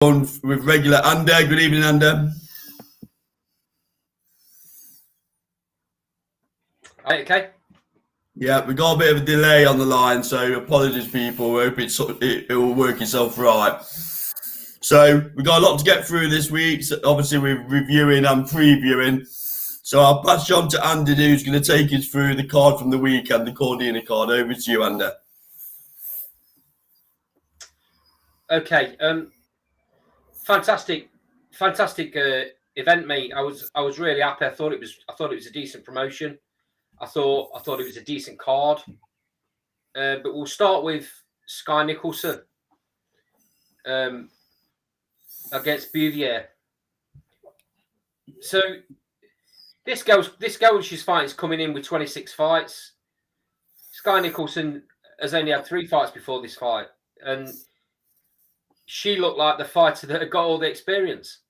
on with regular Ander. Good evening, Ander. Okay. Yeah, we got a bit of a delay on the line, so apologies, people. We hope it will work itself right. So we got a lot to get through this week. So obviously, we're reviewing and previewing. So I'll pass you on to Andy, who's going to take us through the card from the week and the Cordina card. Over to you, Andy. Okay. Fantastic event, mate. I was really happy. I thought it was a decent promotion. I thought it was a decent card. But we'll start with Sky Nicholson against Bouvier. So this girl she's fighting is coming in with 26 fights. Sky Nicholson has only had 3 fights before this fight, and she looked like the fighter that had got all the experience.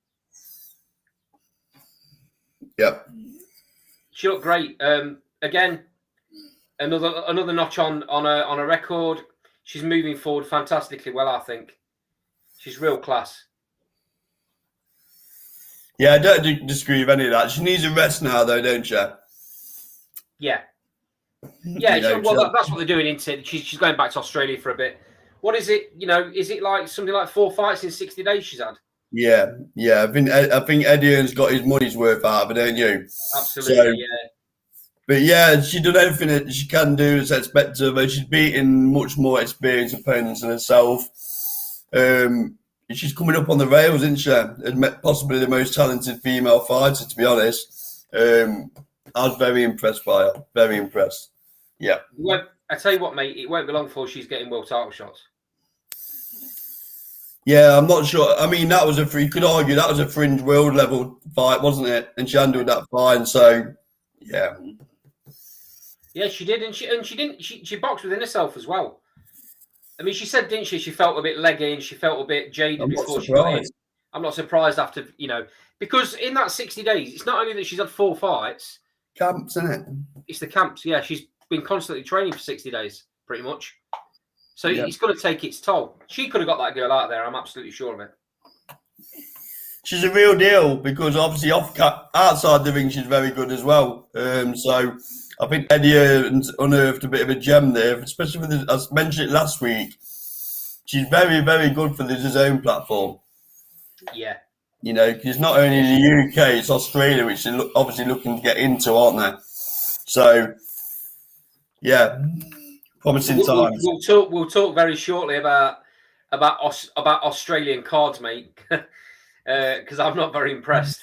Yep. She looked great. Again, another notch on a record. She's moving forward fantastically well, I think. She's real class. Yeah, I don't disagree with any of that. She needs a rest now, though, don't she? Yeah. Yeah, that's what they're doing, isn't it? She's going back to Australia for a bit. What is it? Is it like something like 4 fights in 60 days she's had? Yeah. I think Eddie Hearn's got his money's worth out of it, don't you? Absolutely, yeah. But yeah, she's done everything that she can do as expected of her. She's beaten much more experienced opponents than herself. She's coming up on the rails, isn't she? As possibly the most talented female fighter, to be honest. I was very impressed by her. Very impressed. Yeah. I tell you what, mate, it won't be long before she's getting world title shots. Yeah, I'm not sure. I mean, you could argue that was a fringe world level fight, wasn't it? And she handled that fine. So, yeah. Yeah, she did, and she boxed within herself as well. I mean, she said, didn't she? She felt a bit leggy and she felt a bit jaded before she got in. I'm not surprised after, because in that 60 days, it's not only that she's had 4 fights. Camps, isn't it? It's the camps, yeah. She's been constantly training for 60 days, pretty much. So It's going to take its toll. She could have got that girl out there. I'm absolutely sure of it. She's a real deal because obviously outside the ring, she's very good as well. So I think Eddie unearthed a bit of a gem there, especially with, as mentioned last week. She's very, very good for the DAZN platform. Yeah. Because not only the UK, it's Australia, which they're obviously looking to get into, aren't they? So, yeah, promising times. We'll talk very shortly about Australian cards, mate, because I'm not very impressed.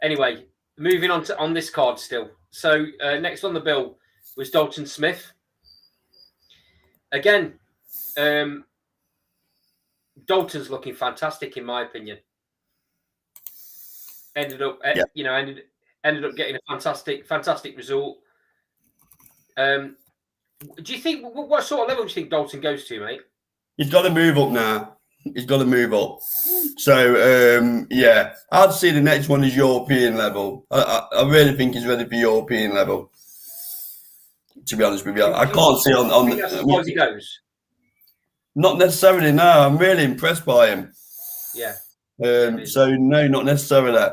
Anyway, moving on this card still. So next on the bill was Dalton Smith. Again, Dalton's looking fantastic in my opinion. Ended up getting a fantastic result. Do you think what sort of level do you think Dalton goes to, mate? He's got to move up now. He's got to move up. So I'd say the next one is European level. I really think he's ready for European level. To be honest with you, I can't see on that's as far as he goes. Not necessarily. No, I'm really impressed by him. Yeah. So no, not necessarily.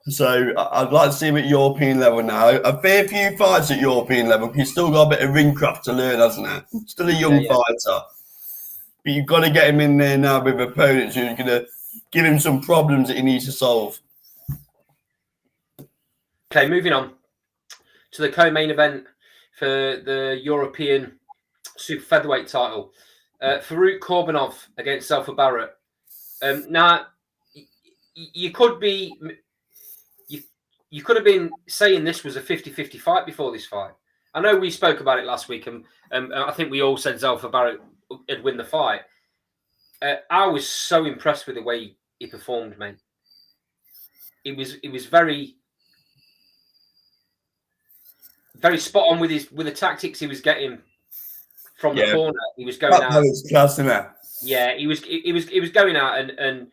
So I'd like to see him at European level now. A fair few fights at European level. He's still got a bit of ring craft to learn, hasn't he? Still a young fighter. But you've got to get him in there now with opponents who's going to give him some problems that he needs to solve. Okay, moving on to the co-main event for the European super featherweight title. Farouk Korbanov against Zelfa Barrett. Now, you could have been saying this was a 50-50 fight before this fight. I know we spoke about it last week, and I think we all said Zelfa Barrett would win the fight. I was so impressed with the way he performed, man. It was very, very spot on with the tactics he was getting from the corner. He was going out. That was class, isn't it? Yeah, he was going out and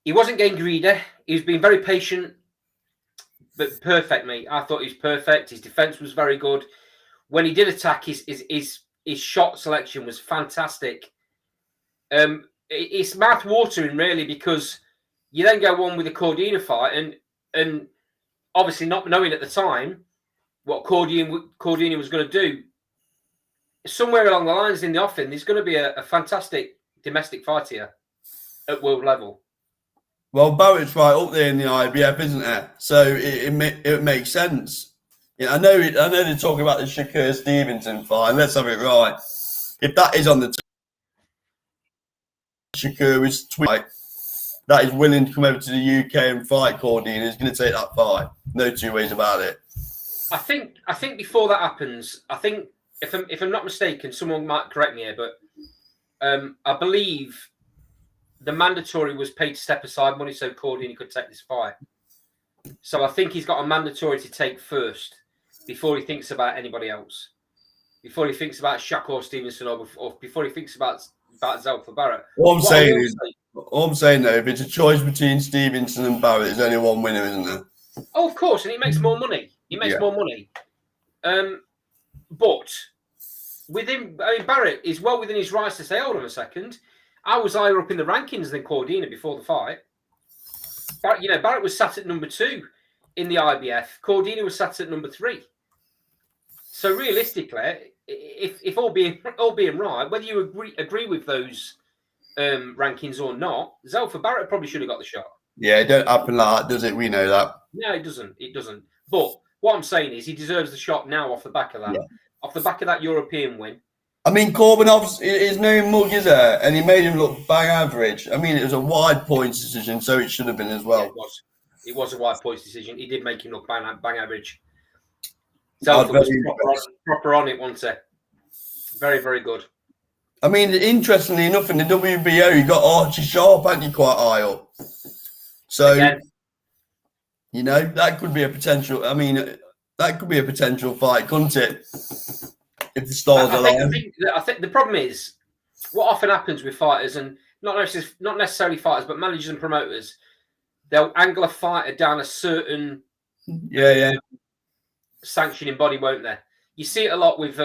he wasn't getting greedy. He was being very patient, but perfect, mate. I thought he was perfect. His defense was very good. When he did attack, his shot selection was fantastic. It's mouth watering really, because you then go on with the Cordina fight, and obviously not knowing at the time what Cordina was going to do. Somewhere along the lines in the offing, there's going to be a fantastic domestic fight here at world level. Well, Barrett's right up there in the IBF, isn't it? So it makes sense. Yeah, I know they're talking about the Shakur Stevenson fight. Let's have it right. If that is on the Shakur is tweet that is willing to come over to the UK and fight Cordina, is going to take that fight. No two ways about it. I think before that happens, I think if I'm not mistaken, someone might correct me here, but I believe the mandatory was paid to step aside money so Cordina could take this fight. So I think he's got a mandatory to take first before he thinks about anybody else. Before he thinks about Shakur Stevenson or before he thinks about Zelfa Barrett. All I'm saying though, if it's a choice between Stevenson and Barrett, there's only one winner, isn't there? Oh, of course, and he makes more money. More money. But with him, I mean, Barrett is well within his rights to say, hold on a second, I was higher up in the rankings than Cordina before the fight. Barrett was sat at number 2 in the IBF. Cordina was sat at number 3. So realistically, if all being right, whether you agree with those rankings or not, Zelfa Barrett probably should have got the shot. Yeah, it don't happen like that, does it? We know that. No, it doesn't. It doesn't. But what I'm saying is he deserves the shot now off the back of that. Yeah. Off the back of that European win. I mean, Korbanov's is no mug, is there? And he made him look bang average. I mean, it was a wide points decision, so it should have been as well. Yeah, it was a wide points decision. He did make him look bang average. Zelfa was proper on it, wasn't he? Very, very good. I mean, interestingly enough, in the WBO, you got Archie Sharp, hadn't you, quite high up? So, again, that could be a potential. I mean, that could be a potential fight, couldn't it? If the stars align. I think the problem is what often happens with fighters, and not necessarily fighters, but managers and promoters, they'll angle a fighter down a certain sanctioning body, won't they? You see it a lot with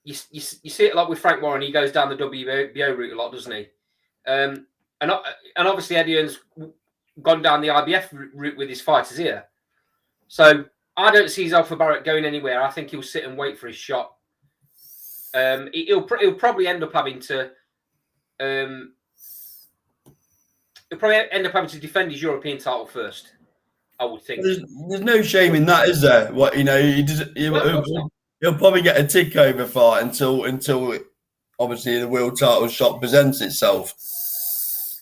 you see it a lot with Frank Warren. He goes down the WBO route a lot, doesn't he? And obviously Eddie Hearn's gone down the IBF route with his fighters here. So I don't see Zelfa Barrett going anywhere. I think he'll sit and wait for his shot. He'll probably end up having to. He'll probably end up having to defend his European title first. I would think. There's no shame in that, is there? What he'll probably get a tick over fight until obviously the world title shot presents itself.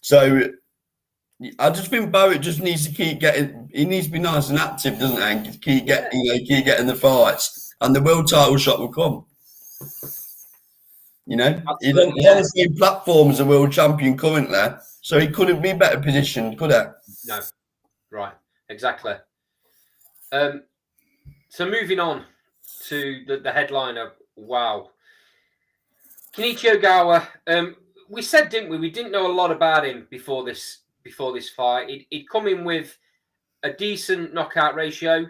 So I just think Barrett just needs to keep getting. He needs to be nice and active, doesn't he? And keep getting the fights, and the world title shot will come. He's on the same platform as a world champion currently, so he couldn't be better positioned, could he? No, right, exactly. So moving on to the headliner. Wow, Kenichi Ogawa. We said, didn't we? We didn't know a lot about him before this fight. He'd come in with a decent knockout ratio.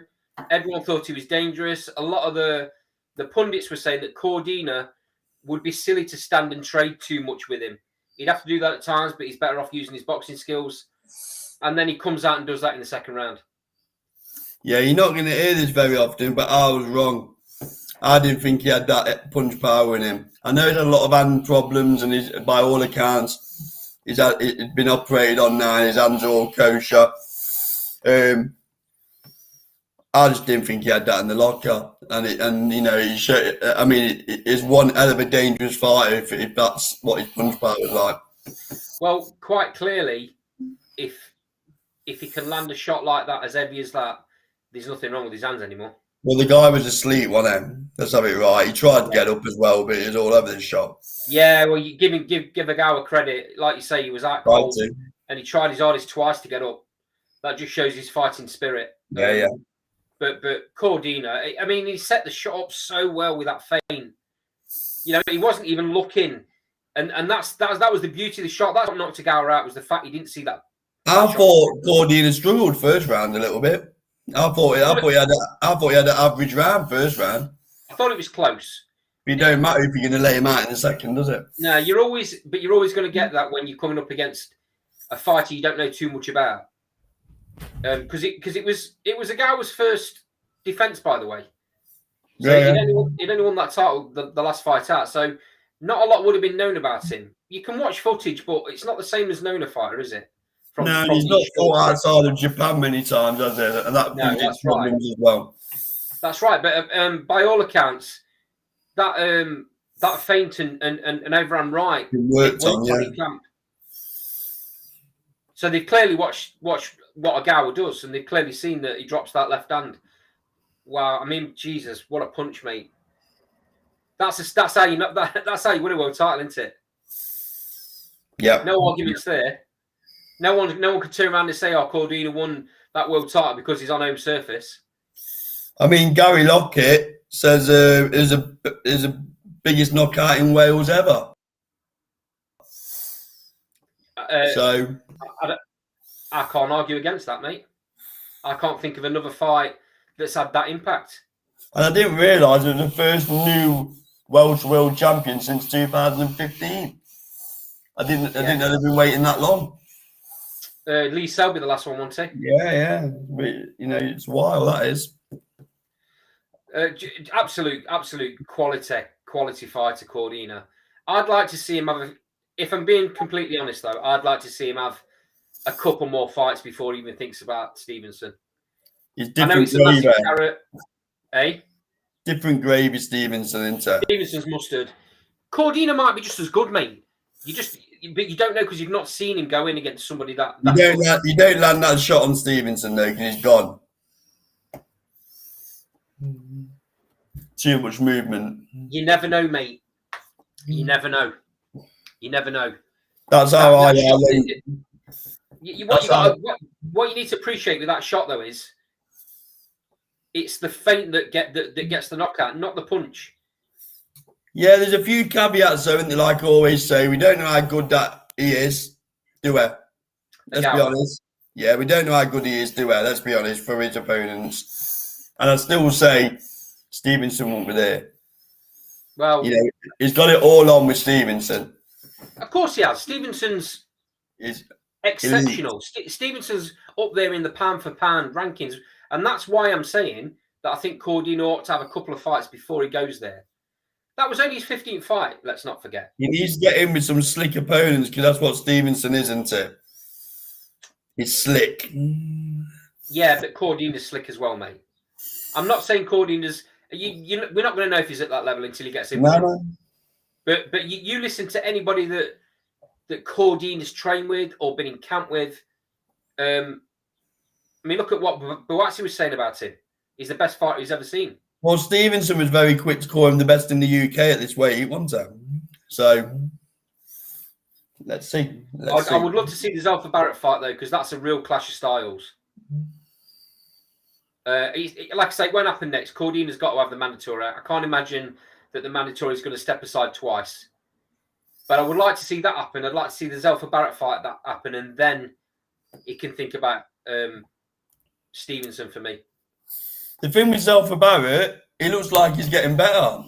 Everyone thought he was dangerous. A lot of the pundits were saying that Cordina would be silly to stand and trade too much with him. He'd have to do that at times, but he's better off using his boxing skills. And then he comes out and does that in the second round. Yeah, you're not going to hear this very often, but I was wrong. I didn't think he had that punch power in him. I know he's had a lot of hand problems, and by all accounts, he's been operated on now, and his hands are all kosher. I just didn't think he had that in the locker, he showed. I mean, he's one hell of a dangerous fighter if that's what his punch power was like. Well, quite clearly, if he can land a shot like that, as heavy as that, there's nothing wrong with his hands anymore. Well, the guy was asleep, wasn't he? Let's have it right. He tried to get up as well, but he was all over the shot. Yeah, well, you give Ogawa credit. Like you say, he was out cold, and he tried his hardest twice to get up. That just shows his fighting spirit. Yeah. But Cordina, I mean, he set the shot up so well with that feint. He wasn't even looking, and that was the beauty of the shot. That's what knocked Ogawa out, was the fact he didn't see that. I thought Cordina struggled first round a little bit. I thought he had an average round first round. I thought it was close. It don't matter if you're going to lay him out in a second, does it? No, you're always going to get that when you're coming up against a fighter you don't know too much about. Because it was Ogawa's first defense, by the way. So he'd only won that title the last fight out. So not a lot would have been known about him. You can watch footage, but it's not the same as knowing a fighter, is it? No, he's not fought outside of Japan many times, has he? And that's problems as well. That's right. But by all accounts, that feint and overhand right worked on, camp. So they've clearly watched what Ogawa does, and they've clearly seen that he drops that left hand. Wow, I mean, Jesus, what a punch, mate! That's how you win a world title, isn't it? Yeah. No arguments there. No one could turn around and say, "Oh, Cordina won that world title because he's on home surface." I mean, Gary Lockett says it was the biggest knockout in Wales ever. So I can't argue against that, mate. I can't think of another fight that's had that impact. And I didn't realise it was the first new Welsh world champion since 2015. I didn't know they'd been waiting that long. Lee Selby, the last one, wasn't he? Yeah. But, it's wild, that is. Absolute quality fighter, Cordina. I'd like to see him have. If I'm being completely honest, though, I'd like to see him have a couple more fights before he even thinks about Stevenson. I know it's a massive carrot. Different gravy, Stevenson, isn't it? Stevenson's mustard. Cordina might be just as good, mate. But you don't know because you've not seen him go in against somebody that you don't land that shot on Stevenson though, because he's gone. Too much movement. You never know, mate. You never know. That's how I what you need to appreciate with that shot though is it's the feint that gets the knockout, not the punch. Yeah, there's a few caveats though, and like I always say, we don't know how good that he is, do we? Let's be honest. Yeah, we don't know how good he is, do we? Let's be honest, for his opponents. And I still say Stevenson won't be there. Well, he's got it all on with Stevenson. Of course he has. Stevenson's exceptional. Stevenson's up there in the pound for pound rankings. And that's why I'm saying that I think Cordina ought to have a couple of fights before he goes there. That was only his 15th fight, let's not forget. He needs to get in with some slick opponents because that's what Stevenson is, isn't it? He's slick. Yeah, but Cordina's slick as well, mate. I'm not saying Cordina's... we're not going to know if he's at that level until he gets in. No. But you listen to anybody that Cordina's trained with or been in camp with. I mean, look at what Buatsi was saying about him. He's the best fighter he's ever seen. Well, Stevenson was very quick to call him the best in the UK at this weight, wasn't he? So, let's see. I would love to see the Zelfa Barrett fight, though, because that's a real clash of styles. Like I say, it won't happen next. Cordina's got to have the mandatory. I can't imagine that the mandatory is going to step aside twice. But I would like to see that happen. I'd like to see the Zelfa Barrett fight that happen, and then he can think about Stevenson for me. The thing with Zelfa Barrett, it looks like he's getting better.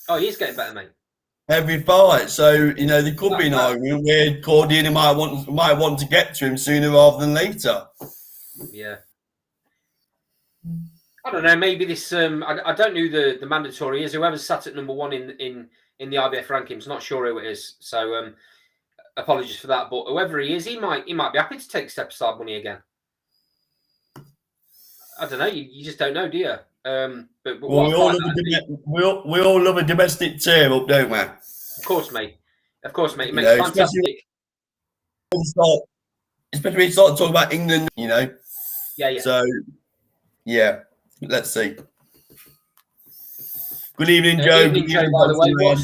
Oh, he is getting better, mate. Every fight. So, there could be an argument where Cordina might want to get to him sooner rather than later. Yeah. I don't know. Maybe this. I don't know who the mandatory is. Whoever's sat at number one in the IBF rankings, not sure who it is. So apologies for that. But whoever he is, he might be happy to take step aside money again. I don't know. You just don't know, do you? But we all love a domestic tear up, don't we? Of course, mate. It makes fantastic. Especially when you start talking about England, Yeah. So, yeah. Let's see. Good evening, Joe. Good evening, Joe, by the way.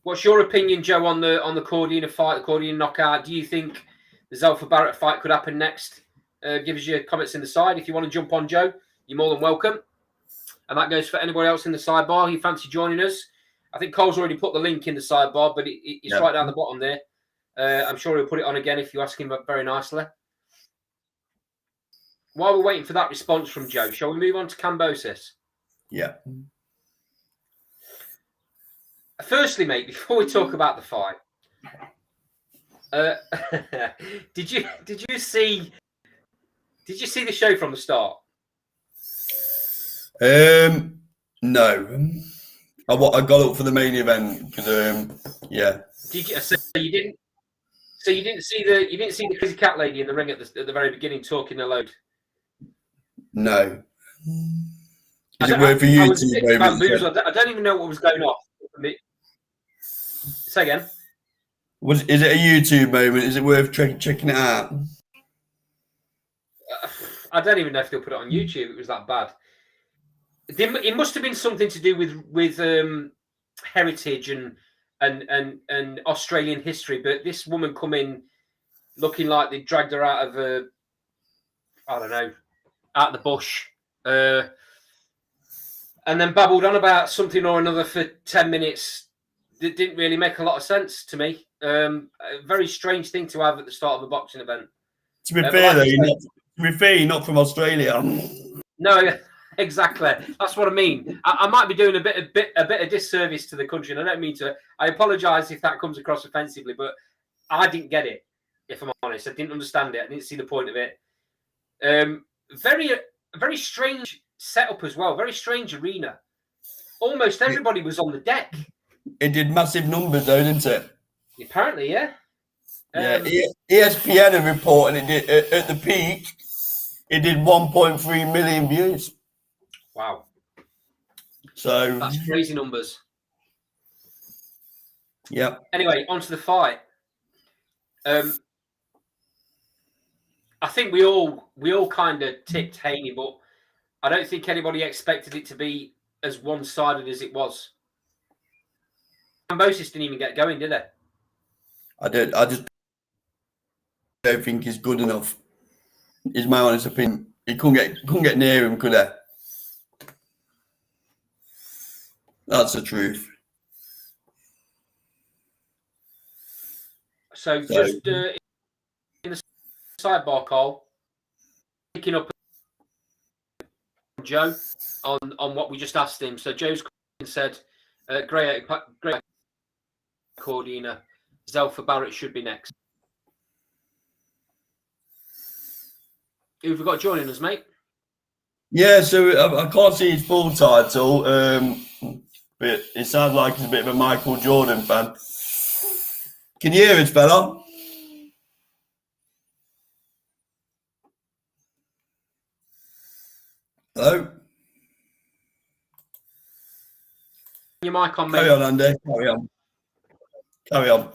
What's your opinion, Joe, on the Cordina fight, the Cordina knockout? Do you think the Zelfa Barrett fight could happen next? Give us your comments in the side. If you want to jump on, Joe, you're more than welcome. And that goes for anybody else in the sidebar who fancy joining us. I think Cole's already put the link in the sidebar, but it's right down the bottom there. I'm sure he'll put it on again if you ask him very nicely. While we're waiting for that response from Joe, shall we move on to Kambosos? Yeah. Firstly, mate, before we talk about the fight, did you see the show from the start? No. I got up for the main event because yeah. Did you? So you didn't. So you didn't see the crazy cat lady in the ring at the very beginning talking a load. No. Is it worth a YouTube moment? I don't even know what was going on. Say again. Is it a YouTube moment? Is it worth checking it out? I don't even know if they'll put it on YouTube. It was that bad. It must have been something to do with heritage and Australian history. But this woman come in looking like they dragged her out of I don't know, out the bush, and then babbled on about something or another for 10 minutes. That didn't really make a lot of sense to me. A very strange thing to have at the start of a boxing event. To be fair, though, you're not from Australia. No, exactly. That's what I mean. I might be doing a bit of disservice to the country, and I don't mean to. I apologise if that comes across offensively, but I didn't get it. If I'm honest, I didn't understand it. I didn't see the point of it. Very strange setup as well. Very strange arena. Almost everybody was on the deck. It did massive numbers, though, didn't it? Apparently, yeah. ESPN are reporting it did at the peak. It did 1.3 million views. Wow. So that's crazy numbers. Yeah. Anyway, on to the fight. I think we all kind of tipped Haney, but I don't think anybody expected it to be as one-sided as it was. Kambosos didn't even get going, did they? I just don't think he's good enough. Is my honest opinion. He couldn't get near him, could he? That's the truth. So just in the sidebar call, picking up Joe on what we just asked him. So Joe's said, Great Cordina, Zelfa Barrett should be next. Who have we got joining us, mate? Yeah, so I can't see his full title, but it sounds like he's a bit of a Michael Jordan fan. Can you hear us, fella? Hello? Your mic on, mate. Carry on, Andy. Carry on.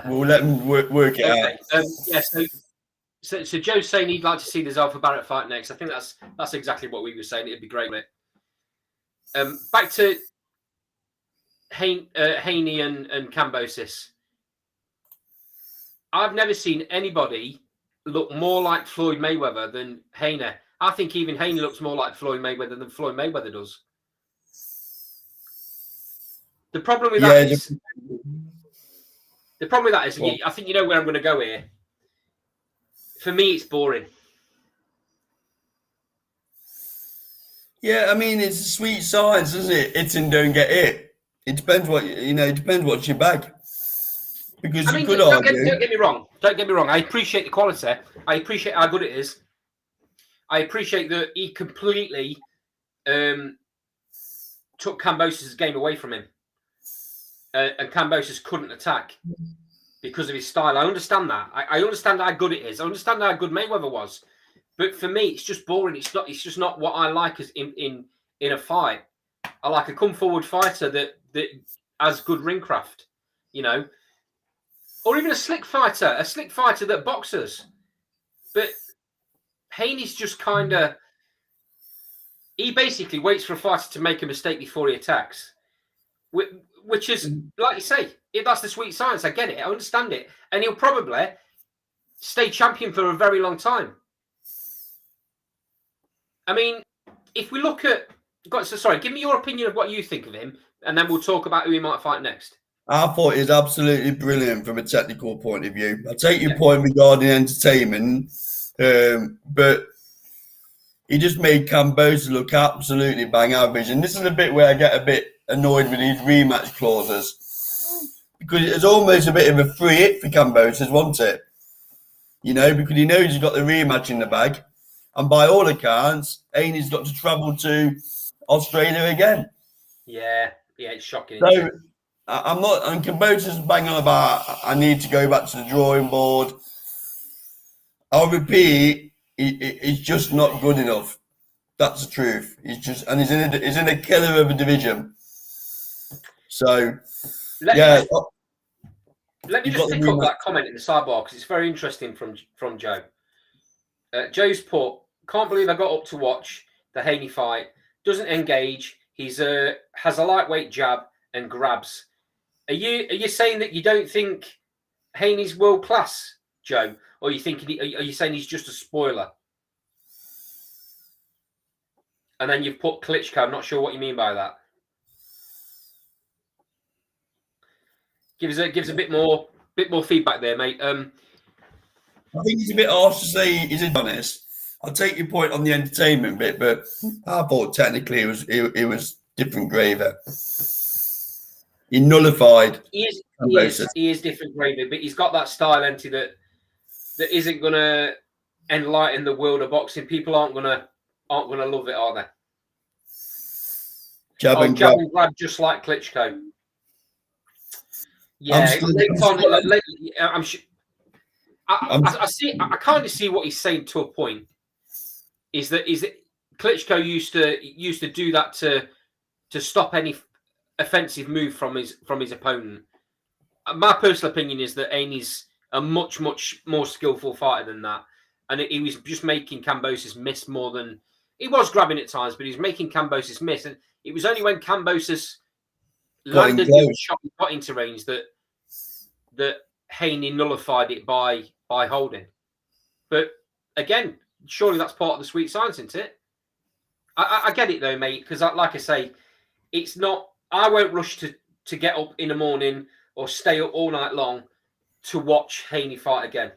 We'll let him work it out. Yeah, so Joe's saying he'd like to see the Zelfa Barrett fight next. I think that's exactly what we were saying. It'd be great, mate. Back to Haney and Kambosos. I've never seen anybody look more like Floyd Mayweather than Haney. I think even Haney looks more like Floyd Mayweather than Floyd Mayweather does. The problem with that is, I think you know where I'm going to go here. For me, it's boring. Yeah, I mean, it's a sweet science, isn't it? Hit and don't get hit. It depends it depends what's your bag. Because you could argue. Don't get me wrong. Don't get me wrong. I appreciate the quality. I appreciate how good it is. I appreciate that he completely took Kambosos' game away from him. And Kambosos couldn't attack because of his style. I understand that. I understand how good it is. I understand how good Mayweather was. But for me, it's just boring. It's just not what I like as in a fight. I like a come forward fighter that has good ring craft, or even a slick fighter that boxes. But Haney's just he basically waits for a fighter to make a mistake before he attacks, which is, like you say, if that's the sweet science, I get it, I understand it, and he'll probably stay champion for a very long time. I mean, if we look at, give me your opinion of what you think of him, and then we'll talk about who he might fight next. I thought he's absolutely brilliant from a technical point of view. I take your point regarding entertainment, but he just made Kambosos look absolutely bang average. And this is the bit where I get a bit annoyed with these rematch clauses. because it was almost a bit of a free hit for Kambosos, wasn't it? You know, because he knows he's got the rematch in the bag. And by all accounts, Haney's got to travel to Australia again. Yeah, it's shocking. So I'm not, and Kambosos bang on about, I need to go back to the drawing board. I'll repeat, he's just not good enough. That's the truth. He's in a killer of a division. So, let me You've just got pick up that comment in the sidebar because it's very interesting from Joe. Joe's put, can't believe I got up to watch the Haney fight. Doesn't engage. He's has a lightweight jab and grabs. Are you saying that you don't think Haney's world class, Joe, or are you saying he's just a spoiler? And then you've put Klitschko. I'm not sure what you mean by that. Gives a bit more feedback there, mate. I think it's a bit harsh to say he's honest. I'll take your point on the entertainment bit, but I thought technically it was different gravy. He nullified. He is different gravy, but he's got that style, Enty, that isn't gonna enlighten the world of boxing. People aren't gonna love it, are they? Jab and grab, just like Klitschko. Yeah, I'm sure. I see. I kind of see what he's saying to a point. Is that Klitschko used to do that to stop any offensive move from his opponent. My personal opinion is that Haney's a much more skillful fighter than that, and he was just making Kambosos miss more than he was grabbing at times, but he was making Kambosos miss, and it was only when Kambosos landed the shot and got into range that Haney nullified it by holding. But again, surely that's part of the sweet science, isn't it? I get it though, mate, because like I say, it's not. I won't rush to get up in the morning or stay up all night long to watch Haney fight again.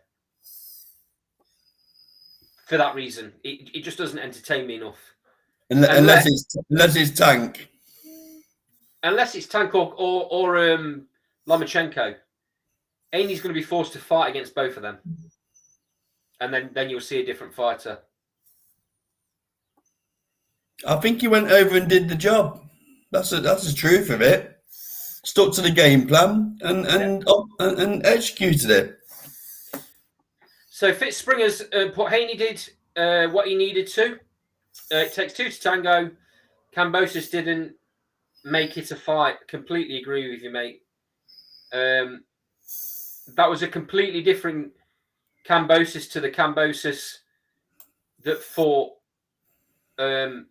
For that reason, it just doesn't entertain me enough. Unless it's Tank. Unless it's Tank or Lomachenko. Haney's going to be forced to fight against both of them. And then you'll see a different fighter. I think he went over and did the job. That's the truth of it. Stuck to the game plan and executed it. So Fitzspringer's what Haney did what he needed to. It takes two to tango. Kambosos didn't make it a fight. Completely agree with you, mate. That was a completely different Kambosos to the Kambosos that fought in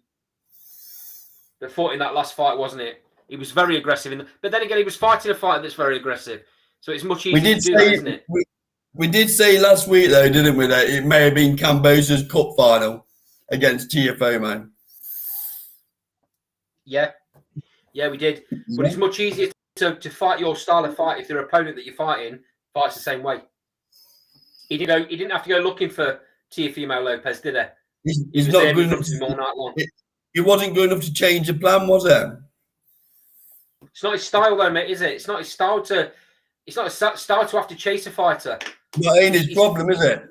that last fight, wasn't it? He was very aggressive, but then again, he was fighting a fighter that's very aggressive. So it's much easier to do that, isn't it? We did say last week, though, didn't we, that it may have been Kambosos' cup final against Teofimo. Yeah, we did. Yeah. But it's much easier to fight your style of fight if your opponent that you're fighting fights the same way. He didn't have to go looking for Teofimo Lopez, did he? He's not good enough all night long. He wasn't good enough to change the plan, was it? It's not his style, though, mate, is it? It's not his style to. It's not his style to have to chase a fighter. That ain't his problem, is it?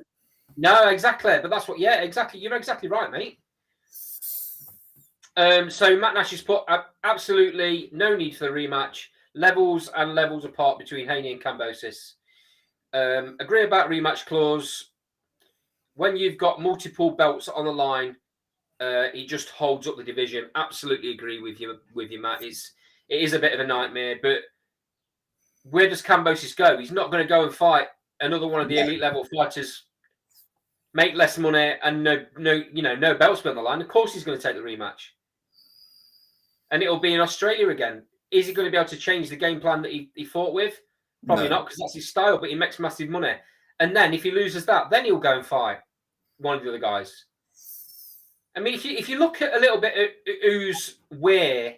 No, exactly. But that's what. Yeah, exactly. You're exactly right, mate. So Matt Nash has put absolutely no need for the rematch. Levels apart between Haney and Kambosos. Agree about rematch clause. When you've got multiple belts on the line, he just holds up the division. Absolutely agree with you, Matt. It is a bit of a nightmare, but where does Kambosos go? He's not going to go and fight another one of the elite level fighters, make less money, and no belts on the line. Of course, he's going to take the rematch, and it'll be in Australia again. Is he going to be able to change the game plan that he fought with? Probably not, because that's his style. But he makes massive money, and then if he loses that, then he'll go and fight one of the other guys. I mean, if you look at a little bit at who's where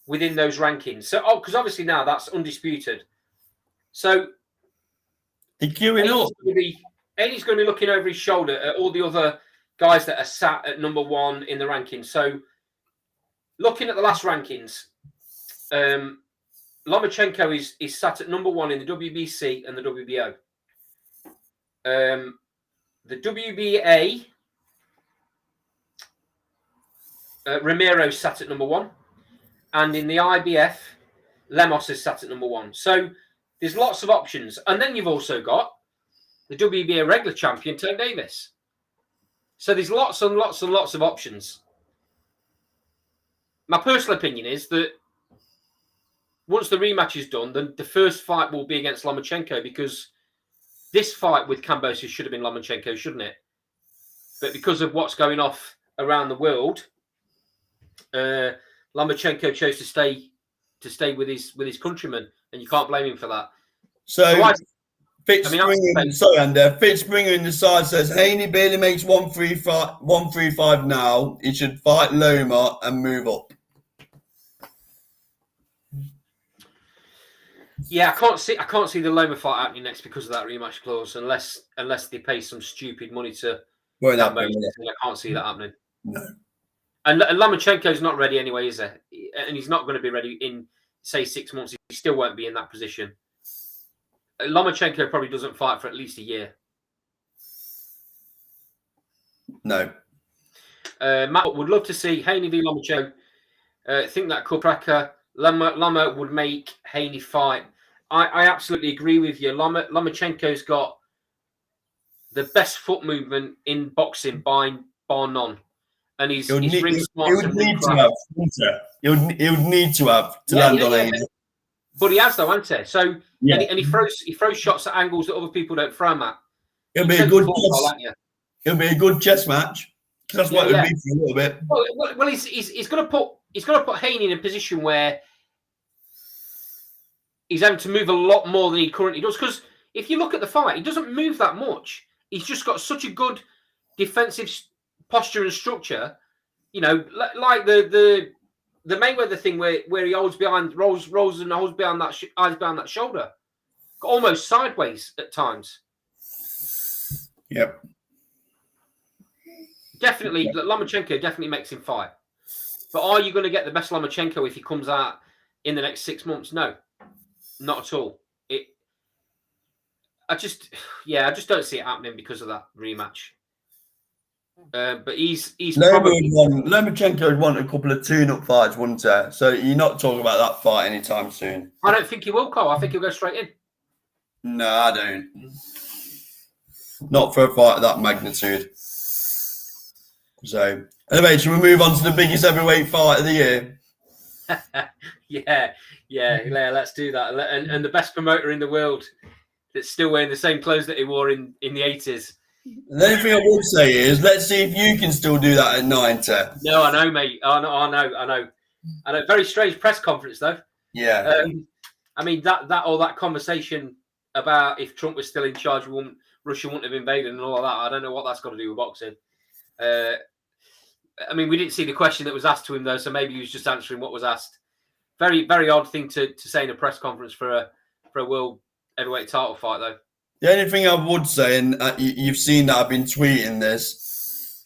within those rankings, so because obviously now that's undisputed. So they're queuing up. Eddie's going to be looking over his shoulder at all the other guys that are sat at number one in the rankings. So looking at the last rankings, Lomachenko is sat at number 1 in the WBC and the WBO. The WBA, Ramiro sat at number 1, and in the IBF, Lemos is sat at number 1. So there's lots of options, and then you've also got the WBA regular champion, Tank Davis. So there's lots and lots and lots of options. My personal opinion is that once the rematch is done, then the first fight will be against Lomachenko, because this fight with Kambosos should have been Lomachenko, shouldn't it? But because of what's going off around the world, Lomachenko chose to stay with his countrymen, and you can't blame him for that. So Fitzbringer in the side says Haney barely makes 135 now. He should fight Loma and move up. Yeah, I can't see the Loma fight happening next because of that rematch clause, unless they pay some stupid money to. Won't happen. I can't see that happening. No. And Lomachenko's not ready anyway, is he? And he's not going to be ready in, say, 6 months. He still won't be in that position. Lomachenko probably doesn't fight for at least a year. No. Matt would love to see Haney v Lomachenko. Think that Kupraka Loma would make Haney fight. I absolutely agree with you. Lomachenko's got the best foot movement in boxing by none. And he's ring smart. He would need to have to land on Haney. But he has though, hasn't he? So and he throws shots at angles that other people don't throw him at. It'll be a good chess match. That's what it would be for a little bit. Well, he's going to put Haney in a position where he's having to move a lot more than he currently does. Because if you look at the fight, he doesn't move that much. He's just got such a good defensive posture and structure. You know, like the Mayweather thing where he holds behind, rolls and holds behind that eyes behind that shoulder, almost sideways at times. Yep. Definitely, Lomachenko definitely makes him fight. But are you going to get the best Lomachenko if he comes out in the next 6 months? No, not at all. I just don't see it happening because of that rematch. But he's Lomachenko would want a couple of tune-up fights, wouldn't he? So you're not talking about that fight anytime soon. I don't think he will, Carl. I think he'll go straight in. No, I don't. Not for a fight of that magnitude. So, anyway, should we move on to the biggest heavyweight fight of the year? Yeah, let's do that. And the best promoter in the world that's still wearing the same clothes that he wore in the 80s. The only thing I would say is, let's see if you can still do that at 90. No, I know, mate. I know. Very strange press conference, though. Yeah. I mean, that conversation about if Trump was still in charge, Russia wouldn't have invaded and all of that. I don't know what that's got to do with boxing. I mean, we didn't see the question that was asked to him, though, so maybe he was just answering what was asked. Very, very odd thing to say in a press conference for a world heavyweight title fight, though. The only thing I would say, and you've seen that I've been tweeting this,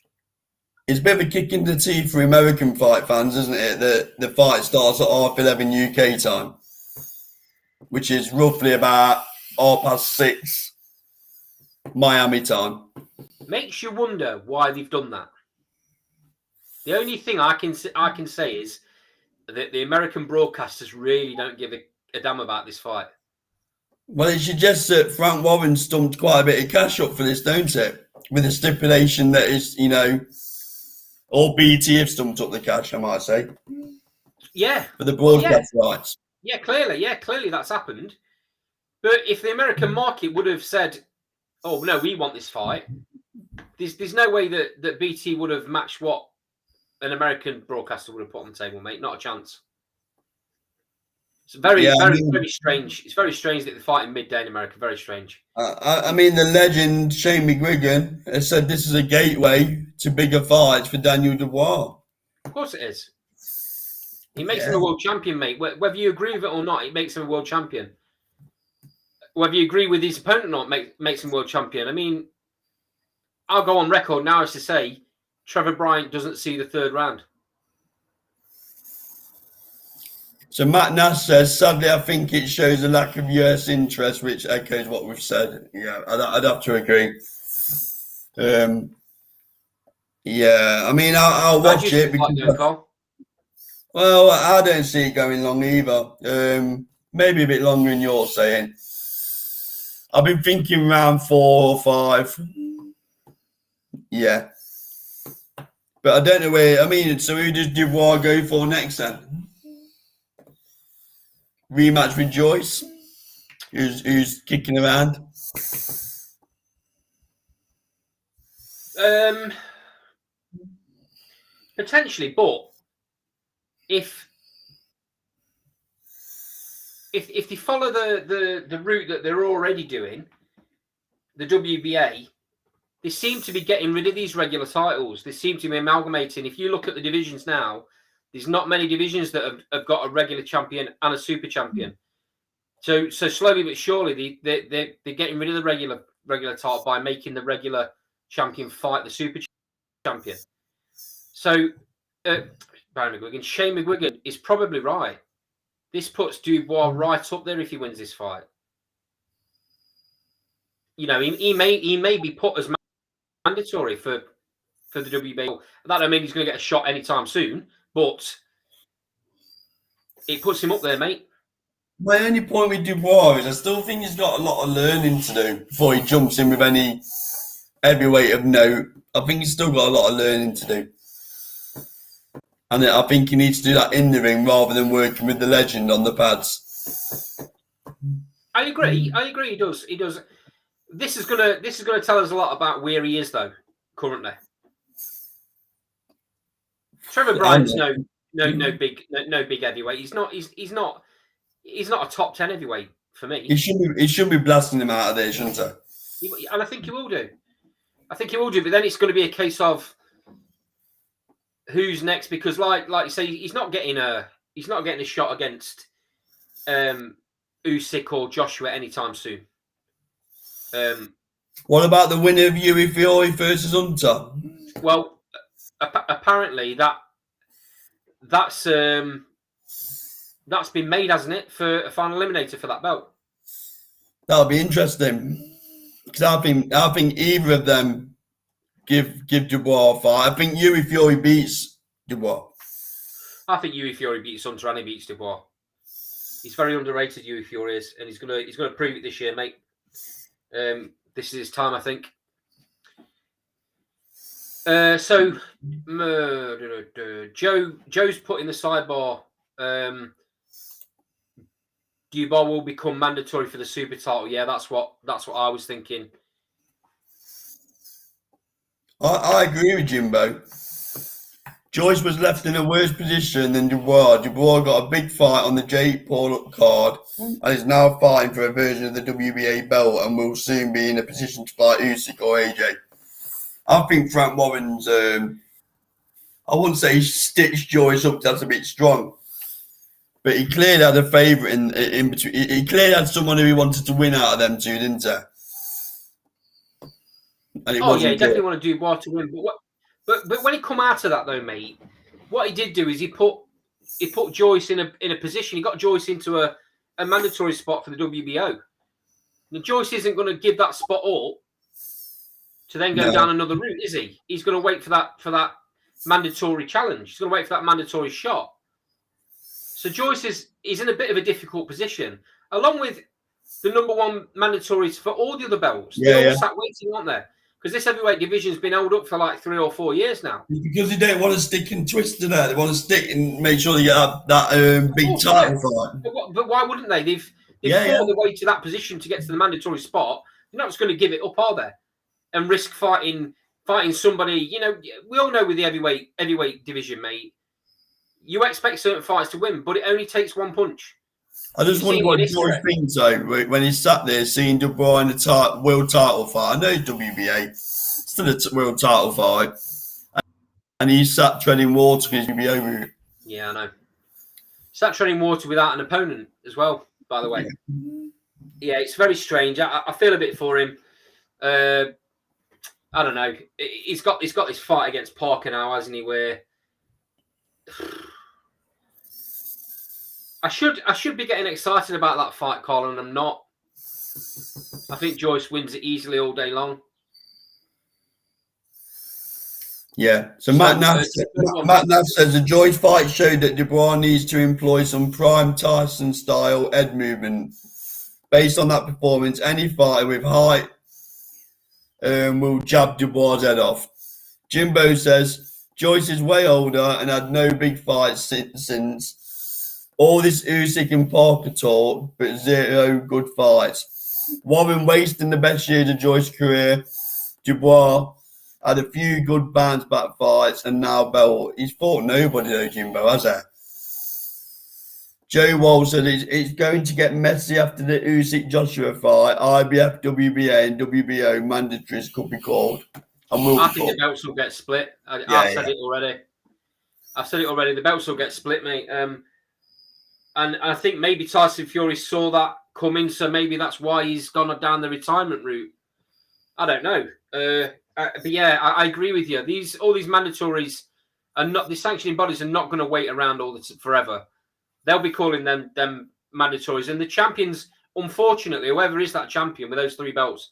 it's a bit of a kick in the teeth for American fight fans, isn't it? The fight starts at 11:30 UK time, which is roughly about 6:30 Miami time. Makes you wonder why they've done that. The only thing I can say is that the American broadcasters really don't give a damn about this fight. Well, it suggests that Frank Warren stumped quite a bit of cash up for this, don't it? With a stipulation that is, or BT have stumped up the cash, I might say. Yeah. For the broadcast rights. Yeah, clearly that's happened. But if the American market would have said, oh, no, we want this fight, there's no way that BT would have matched what an American broadcaster would have put on the table, mate. Not a chance. It's very strange. It's very strange that they fight in midday in America. Very strange. I mean, the legend Shane McGuigan has said this is a gateway to bigger fights for Daniel Dubois. Of course it is. He makes him a world champion, mate. Whether you agree with it or not, it makes him a world champion. Whether you agree with his opponent or not, makes him world champion. I mean, I'll go on record now as to say Trevor Bryant doesn't see the third round. So Matt Nass says, sadly, I think it shows a lack of US interest, which echoes what we've said. Yeah, I'd have to agree. Yeah, I mean, I'll How do watch you see it the fight going, because, Carl? well, I don't see it going long either. Maybe a bit longer than you're saying. I've been thinking round 4 or 5. Yeah. But I don't know where, I mean, so who does Dubois go for next then? Rematch with Joyce, who's kicking around. Potentially, but if they follow the route that they're already doing, the WBA, they seem to be getting rid of these regular titles. They seem to be amalgamating. If you look at the divisions now, there's not many divisions that have got a regular champion and a super champion. So slowly but surely, they're getting rid of the regular title by making the regular champion fight the super champion. So, Barry McGuigan, Shane McGuigan is probably right. This puts Dubois right up there if he wins this fight. You know, he may be put as mandatory for the WBA. That don't mean he's going to get a shot anytime soon, but it puts him up there, mate. My only point with Dubois is I still think he's got a lot of learning to do before he jumps in with any heavyweight of note. I think he's still got a lot of learning to do. And I think he needs to do that in the ring rather than working with the legend on the pads. I agree. He does. This is gonna tell us a lot about where he is though currently. Trevor Bryan's no big heavyweight. He's not a top 10 heavyweight for me. He should be blasting him out of there, shouldn't he? And I think he will do. But then it's going to be a case of who's next, because like you say, he's not getting a shot against Usyk or Joshua anytime soon. What about the winner of Yuri Fiore versus Hunter? Well, apparently that's been made, hasn't it, for a final eliminator for that belt? That'll be interesting because I think either of them give Dubois a fight. I think Yuri Fiore beats Dubois. I think Yuri Fiore beats Hunter and he beats Dubois. He's very underrated, Yuri Fiore is, and he's gonna prove it this year, mate. This is his time, I think. So Joe's put in the sidebar. Dubois will become mandatory for the super title. Yeah, that's what I was thinking. I agree with Jimbo. Joyce was left in a worse position than Dubois. Dubois got a big fight on the Jake Paul card and is now fighting for a version of the WBA belt and will soon be in a position to fight Usyk or AJ. I think Frank Warren's, I wouldn't say he stitched Joyce up, that's a bit strong. But he clearly had a favourite in between. He clearly had someone who he wanted to win out of them two, didn't he? He definitely wanted Dubois to win. But when he come out of that though, mate, what he did do is he put Joyce in a position. He got Joyce into a mandatory spot for the WBO. Now, Joyce isn't going to give that spot up to then go down another route, is he? He's going to wait for that mandatory challenge. He's going to wait for that mandatory shot. So Joyce is in a bit of a difficult position, along with the number one mandatories for all the other belts. They're all sat waiting, aren't they? Because this heavyweight division's been held up for like 3 or 4 years now. Because they don't want to stick and twist to that. They want to stick and make sure they get that big title fight. But why wouldn't they? They've fought their way to that position to get to the mandatory spot. They're not just going to give it up, are they? And risk fighting somebody. You know, we all know with the heavyweight division, mate, you expect certain fights to win, but it only takes one punch. I just wonder what George thinks though when he sat there seeing Dubois in the world title fight. I know WBA, still a world title fight, and he sat treading water because he'd be over. Yeah, I know. Sat treading water without an opponent as well. By the way, yeah, it's very strange. I feel a bit for him. I don't know. He's got this fight against Parker now, hasn't he? Where I should be getting excited about that fight, Colin. I'm not. I think Joyce wins it easily all day long. Yeah. So Matt Naff says the Joyce fight showed that Dubois needs to employ some prime Tyson style head movement. Based on that performance, any fighter with height will jab Dubois' head off. Jimbo says Joyce is way older and had no big fights since. All this Usyk and Parker talk, but zero good fights. Warren wasting the best years of Joyce's career. Dubois had a few good bounce back fights and now Bell. He's fought nobody though, Jimbo, has he? Joe Wall said it's going to get messy after the Usyk Joshua fight. IBF, WBA, and WBO mandatories could be called. I think the belts will get split. I've said it already. I've said it already. The belts will get split, mate. And I think maybe Tyson Fury saw that coming, so maybe that's why he's gone down the retirement route. I don't know. But yeah, I agree with you. All these mandatories are not, the sanctioning bodies are not going to wait around forever. They'll be calling them mandatories. And the champions, unfortunately, whoever is that champion with those 3 belts,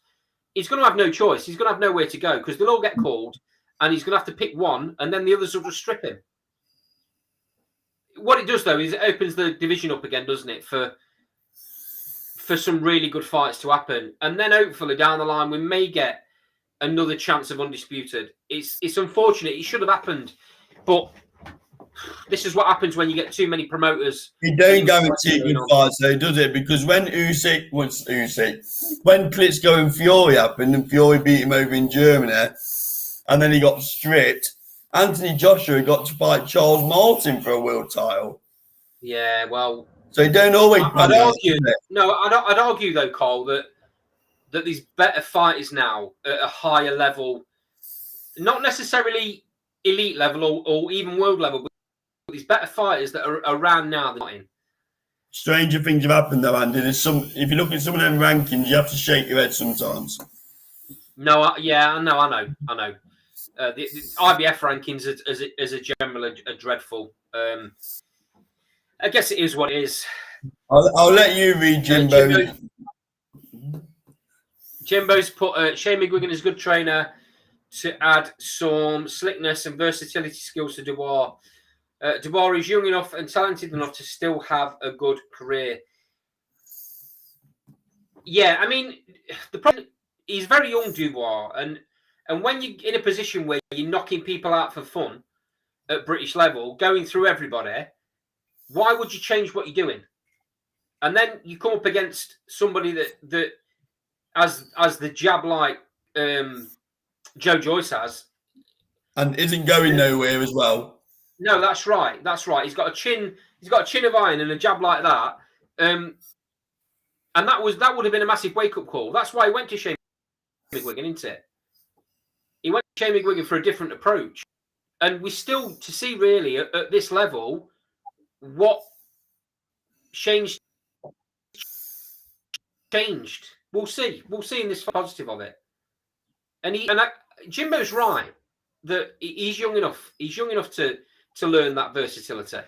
he's going to have no choice. He's going to have nowhere to go because they'll all get called and he's going to have to pick one and then the others will just strip him. What it does, though, is it opens the division up again, doesn't it, for some really good fights to happen. And then hopefully down the line we may get another chance of undisputed. It's unfortunate. It should have happened. But this is what happens when you get too many promoters. You don't guarantee good fights, though, does it? Because when when Klitschko and Fury happened, and Fury beat him over in Germany, and then he got stripped, Anthony Joshua got to fight Charles Martin for a world title. Yeah, well, so you don't always. I'd argue though, Cole, that these better fighters now at a higher level, not necessarily elite level or even world level, but these better fighters that are around now, they're not in. Stranger things have happened though, Andy. If you look at some of them rankings, you have to shake your head sometimes. No, I know. The IBF rankings as a general are dreadful. I guess it is what it is. I'll let you read Jimbo. Jimbo's put Shane McGuigan is a good trainer to add some slickness and versatility skills to Dubois. Dubois is young enough and talented enough to still have a good career. Yeah, I mean, the problem, he's very young, Dubois, and when you're in a position where you're knocking people out for fun at British level, going through everybody, why would you change what you're doing? And then you come up against somebody that as the jab like Joe Joyce has, and isn't going nowhere as well. No, that's right. He's got a chin of iron and a jab like that. And that would have been a massive wake-up call. That's why he went to Shane McGuigan, isn't it? He went to Shane McGuigan for a different approach. And we still to see really at this level what changed. We'll see in this positive of it. And Jimbo's right that he's young enough. He's young enough to learn that versatility.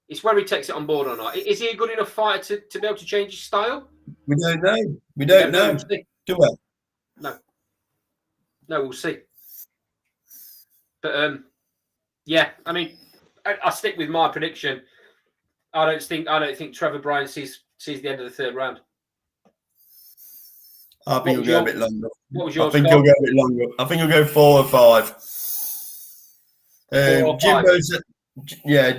It's where he takes it on board or not. Is he a good enough fighter to be able to change his style? We don't know. We don't know. Do we? No, we'll see. But yeah, I mean, I stick with my prediction. I don't think Trevor Bryan sees the end of the 3rd round. I think he'll go a bit longer. What was yours? I think he'll go a bit longer. I think he'll go 4 or 5. 4 or 5.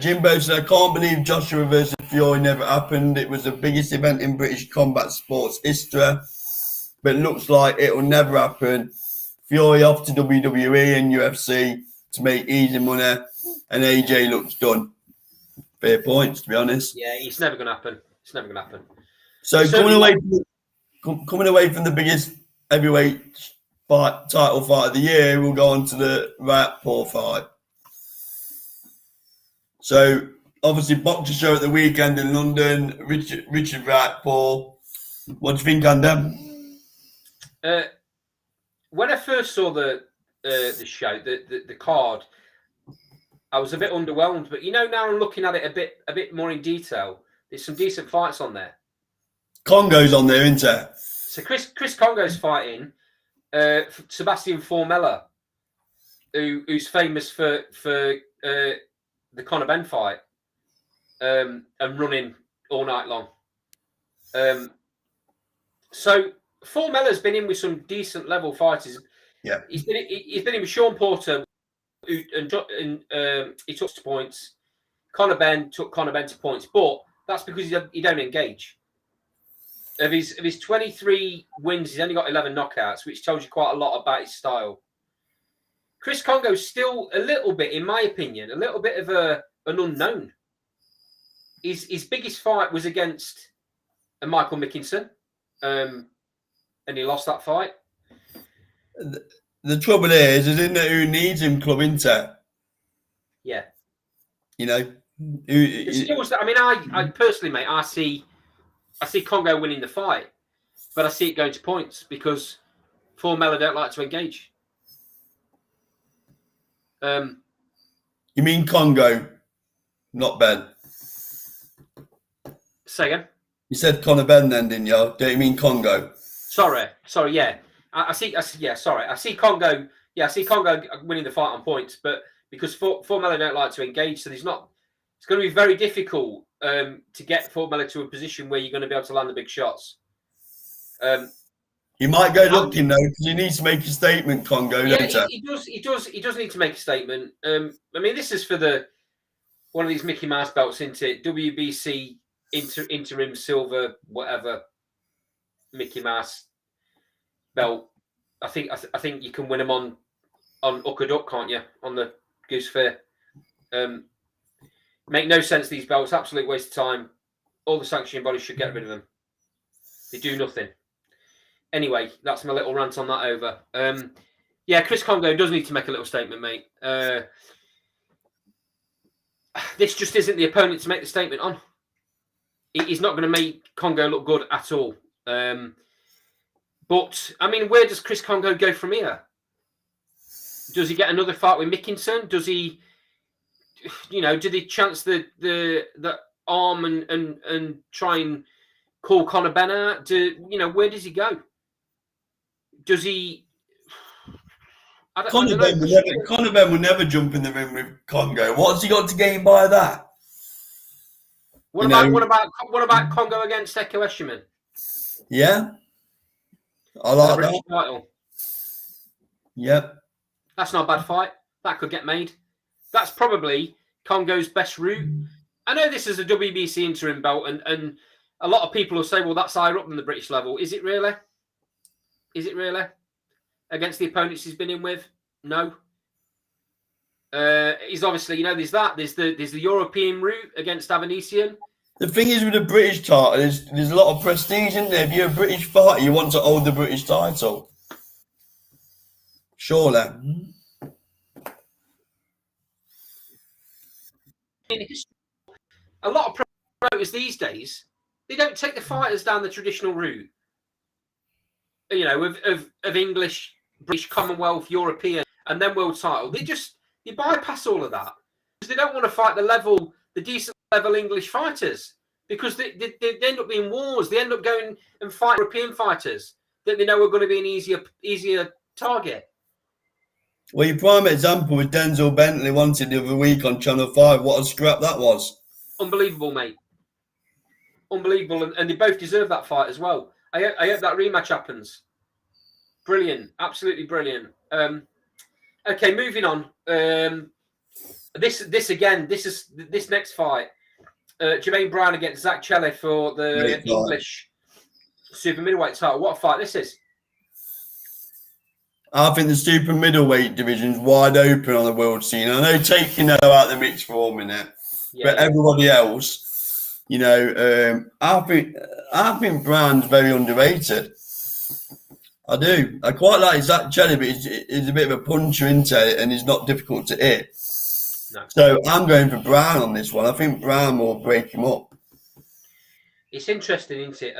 Jimbo said, I can't believe Joshua versus Fury never happened. It was the biggest event in British combat sports history, but it looks like it will never happen. Fury off to WWE and UFC to make easy money, and AJ looks done. Fair points, to be honest. Yeah, it's never going to happen. So coming away from the biggest heavyweight title fight of the year, we'll go on to the Riot-Paul fight. So, obviously, boxer show at the weekend in London. Richard Riot-Paul. What do you think, Andy? When I first saw the show, the card, I was a bit underwhelmed. But now I'm looking at it a bit more in detail. There's some decent fights on there. Congo's on there, isn't there? So Chris Congo's fighting Sebastian Formella, who's famous for the Conor Benn fight and running all night long. So Formella's been in with some decent level fighters. Yeah, he's been in with Sean Porter, he took to points. Conor Benn took Conor Benn to points, but that's because he don't engage. Of his 23 wins, he's only got 11 knockouts, which tells you quite a lot about his style. Chris Kongo's still a little bit, in my opinion, a little bit of an unknown. His biggest fight was against Michael Mickinson, and he lost that fight. The trouble is, isn't it who needs him, Club Inter? Yeah. You know? I personally, mate, I see Kongo winning the fight, but I see it going to points because Formella don't like to engage. You mean Congo, not Ben? Say again? You said Conor Benn then, didn't you? Don't you mean Congo? Sorry, yeah. I see Kongo. Yeah, I see Kongo winning the fight on points, but because Formella don't like to engage, so it's going to be very difficult to get Formella to a position where you're going to be able to land the big shots. He might go looking though, because he needs to make a statement, Congo. Yeah, he does need to make a statement. This is for one of these Mickey Mouse belts, isn't it? WBC interim silver, whatever Mickey Mouse belt. I think you can win them on Hook a Duck, can't you? On the Goose Fair. Make no sense, these belts. Absolute waste of time. All the sanctioning bodies should get rid of them. They do nothing. Anyway, that's my little rant on that over. Chris Kongo does need to make a little statement, mate. This just isn't the opponent to make the statement on. He's not going to make Kongo look good at all. But, where does Chris Kongo go from here? Does he get another fight with Mickinson? Does he, did he chance the arm and try and call Conor Benn out? Where does he go? Does he? Conor Benn will never jump in the ring with Kongo. What's he got to gain by that? What about Kongo against Eko Eshiman? Yeah, I like that. Title. Yep, that's not a bad fight. That could get made. That's probably Kongo's best route. I know this is a WBC interim belt, and a lot of people will say, well, that's higher up than the British level. Is it really? Is it really? Against the opponents he's been in with? No. He's obviously, there's that. There's the European route against Avanesian. The thing is with the British title, there's a lot of prestige in there. If you're a British fighter, you want to hold the British title. Surely. A lot of promoters these days, they don't take the fighters down the traditional route. Of English, British, Commonwealth, European, and then world title. They bypass all of that because they don't want to fight the decent level English fighters because they end up being wars. They end up going and fight European fighters that they know are going to be an easier target. Well, your prime example was Denzel Bentley wanted the other week on Channel 5. What a scrap that was. Unbelievable, mate. Unbelievable. And they both deserve that fight as well. I hope that rematch happens. Brilliant. Absolutely brilliant. Okay, moving on. This next fight. Jermaine Brown against Zach Chelly for the English super middleweight title. What a fight this is. I think the super middleweight division's wide open on the world scene. I know taking out the mix for a minute, but everybody else, I think Brown's very underrated. I do. I quite like Zach Chelly, but he's a bit of a puncher into it, and he's not difficult to hit. No. So I'm going for Brown on this one. I think Brown will break him up. It's interesting, isn't it?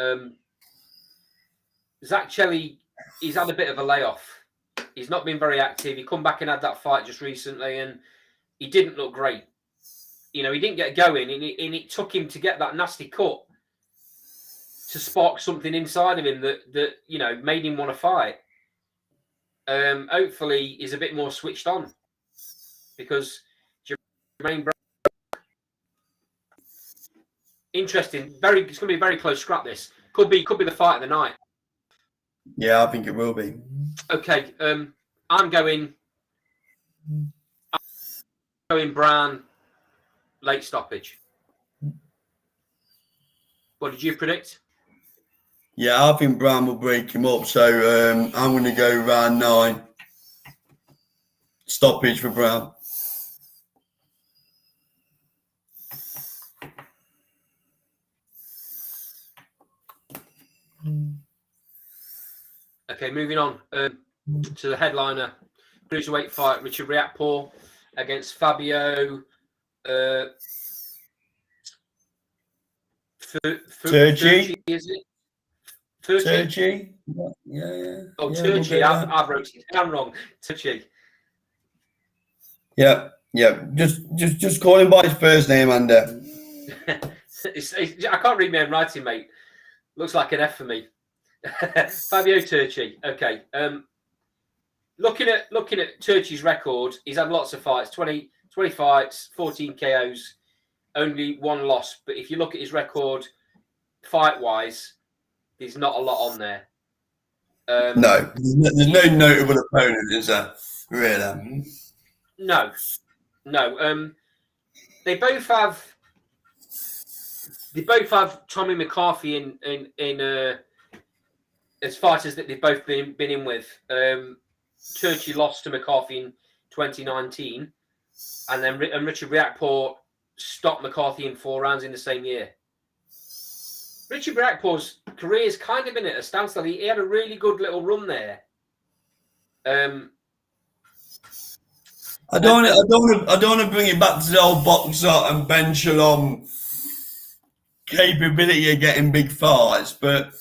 Zach Chelly, he's had a bit of a layoff. He's not been very active. He come back and had that fight just recently, and he didn't look great. You know, he didn't get going, and it took him to get that nasty cut to spark something inside of him that you know made him want to fight. Hopefully, he's a bit more switched on because Jermaine Brown, interesting. It's going to be a very close scrap. This could be the fight of the night. Yeah, I think it will be. Okay, I'm going Brown late stoppage. What did you predict? Yeah, I think Brown will break him up. So I'm going to go round 9. Stoppage for Brown. Okay, moving on to the headliner. Cruiserweight fight, Richard Riakporhe against Fabio Turchi, is it? Turchi? Yeah. Oh, yeah, Turchi. we'll I've wrote it down wrong. Turchi. Yeah. Just call him by his first name, Andy. I can't read my own writing, mate. Looks like an F for me. Fabio Turchi. Okay. Looking at Turchi's record, he's had lots of fights. 20 fights, 14 KOs, only 1 loss. But if you look at his record, fight-wise, there's not a lot on there. No, there's no notable opponent, is there? Really? No. They both have Tommy McCarthy in as fighters that they've both been in with. Turchi lost to McCarthy in 2019, and then Richard Riakporhe stopped McCarthy in 4 rounds in the same year. Richard Riakporhe's career has kind of been at a standstill. He had a really good little run there. I don't want to bring it back to the old boxer and Ben Shalom capability of getting big fights, but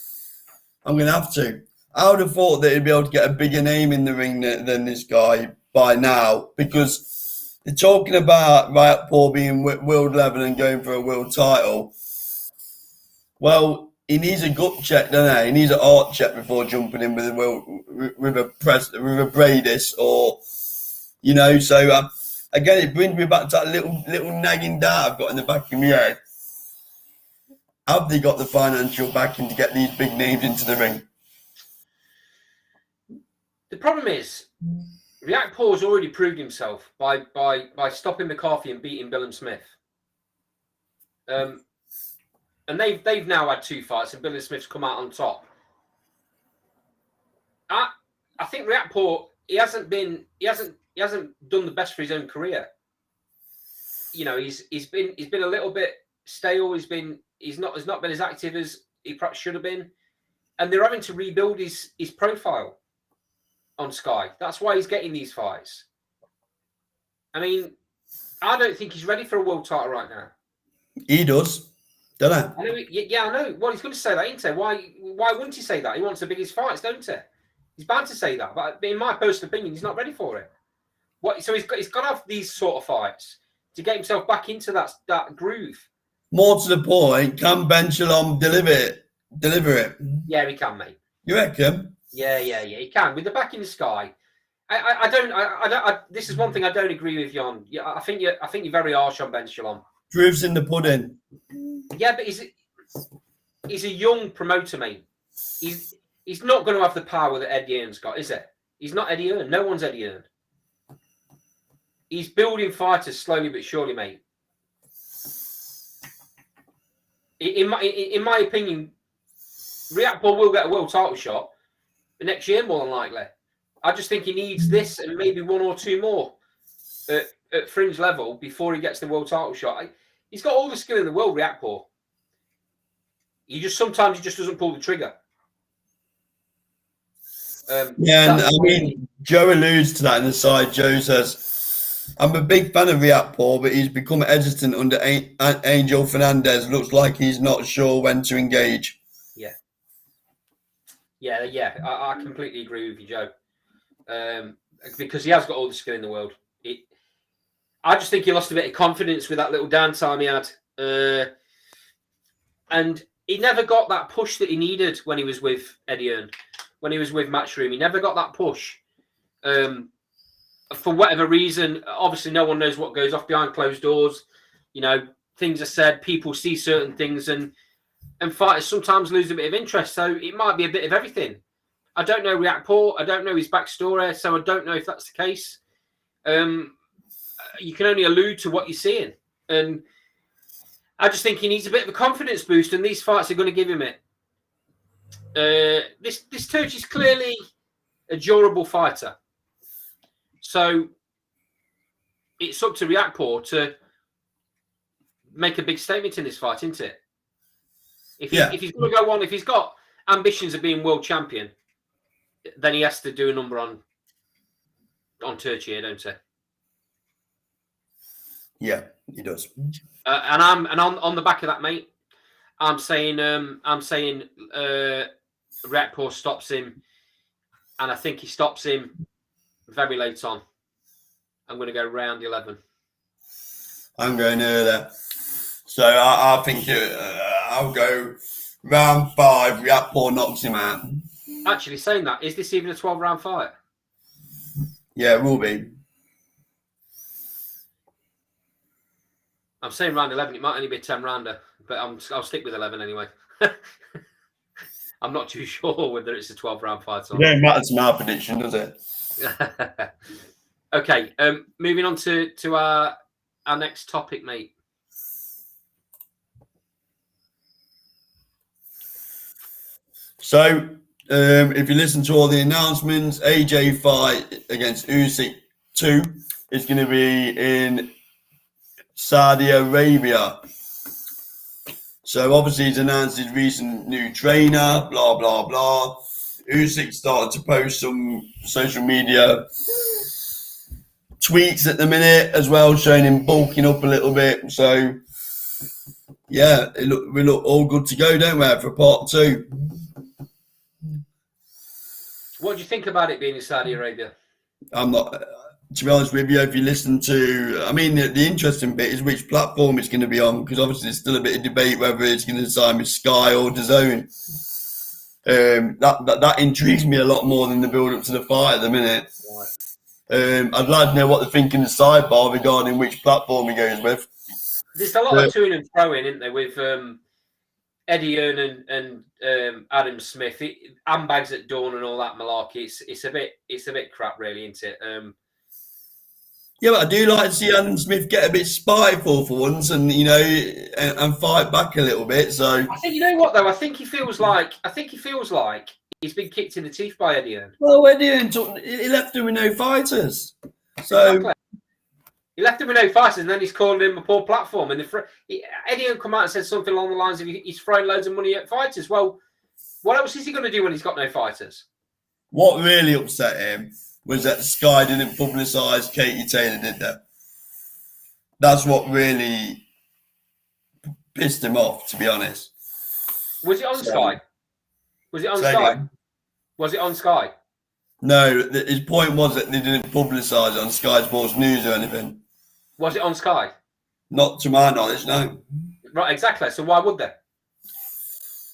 I'm going to have to. I would have thought that he'd be able to get a bigger name in the ring than this guy by now, because they're talking about Riakporhe being world level and going for a world title. Well, he needs a gut check, doesn't he? He needs an art check before jumping in with a Bradis or, you know. So again, it brings me back to that little nagging doubt I've got in the back of my head. Have they got the financial backing to get these big names into the ring? The problem is, Riakporhe's already proved himself by stopping McCarthy and beating Billam Smith. And they've now had 2 fights, and Billam Smith's come out on top. I think Riakporhe, he hasn't done the best for his own career. You know, he's been a little bit stale. He's not been as active as he perhaps should have been, and they're having to rebuild his profile on Sky. That's why he's getting these fights. I mean, I don't think he's ready for a world title right now. He does, don't I? I know. Well, he's going to say that, isn't he? Why wouldn't he say that? He wants the biggest fights, don't he? He's bound to say that. But in my personal opinion, he's not ready for it. So he's got to have these sort of fights to get himself back into that groove. More to the point, can Ben Shalom deliver it? Yeah, he can, mate. You reckon? Yeah, he can. With the back in the Sky, I don't. This is one thing I don't agree with you on. Yeah, I think you're very harsh on Ben Shalom. Proof's in the pudding. Yeah, but he's a young promoter, mate. He's not going to have the power that Eddie Hearn's got, is it? He's not Eddie Hearn. No one's Eddie Hearn. He's building fighters slowly but surely, mate. In my opinion, Riakporhe will get a world title shot the next year, more than likely. I just think he needs this and maybe 1 or 2 more at fringe level before he gets the world title shot. He's got all the skill in the world, Riakporhe. Sometimes he just doesn't pull the trigger. Yeah, and I mean, Joe alludes to that in the side. Joe says, I'm a big fan of Riakporhe, but he's become hesitant under Angel Fernandez. Looks like he's not sure when to engage. Yeah. I completely agree with you, Joe. Because he has got all the skill in the world. I just think he lost a bit of confidence with that little downtime he had. And he never got that push that he needed when he was with Eddie Hearn, when he was with Matchroom. He never got that push. For whatever reason, obviously no one knows what goes off behind closed doors. Things are said, people see certain things, and fighters sometimes lose a bit of interest. So it might be a bit of everything. I don't know Riakporhe. I don't know his backstory, so I don't know if that's the case. You can only allude to what you're seeing. And I just think he needs a bit of a confidence boost, and these fights are going to give him it. This Turch is clearly a durable fighter. So it's up to Riakporhe to make a big statement in this fight, isn't it? If he's going to go on, if he's got ambitions of being world champion, then he has to do a number on Turch here, don't he? Yeah, he does. And on the back of that, mate, I'm saying Riakporhe stops him, and I think he stops him very late on. I'm going to go round 11. I'm going earlier. So I think I'll go round 5. Riakporhe knocks him out. Actually, saying that, is this even a 12-round fight? Yeah, it will be. I'm saying round 11. It might only be a 10-rounder, but I'll stick with 11 anyway. I'm not too sure whether it's a 12-round fight or not. It don't matter to my prediction, does it? Okay, moving on to our next topic, mate. So, if you listen to all the announcements, AJ fight against Usyk 2 is going to be in Saudi Arabia. So, obviously, he's announced his recent new trainer, blah, blah, blah. Usyk started to post some social media tweets at the minute as well, showing him bulking up a little bit. So, yeah, we look all good to go, don't we, for part 2. What do you think about it being in Saudi Arabia? I'm not, to be honest with you, if you listen to, I mean, the interesting bit is which platform it's going to be on, because obviously there's still a bit of debate whether it's going to sign with Sky or DAZN. That intrigues me a lot more than the build up to the fight at the minute. Right. I'd like to know what they're thinking in the sidebar regarding which platform he goes with. There's a lot of to and fro in, isn't there, with Eddie Hearn and Adam Smith, handbags at dawn and all that malarkey. It's a bit crap, really, isn't it? Yeah, but I do like to see Adam Smith get a bit spiteful for once, and and fight back a little bit. So I think, you know what though, I think he feels like he's been kicked in the teeth by Eddie Hearn. Well, Eddie Hearn he left him with no fighters. So exactly. He left him with no fighters, and then he's calling him a poor platform. And Eddie Hearn come out and said something along the lines of he's throwing loads of money at fighters. Well, what else is he going to do when he's got no fighters? What really upset him was that Sky didn't publicise Katie Taylor, did they? That's what really pissed him off, to be honest. Was it on Sky? Was it on Sky? Again? Was it on Sky? No, his point was that they didn't publicise it on Sky Sports News or anything. Was it on Sky? Not to my knowledge, no. Right, exactly. So why would they?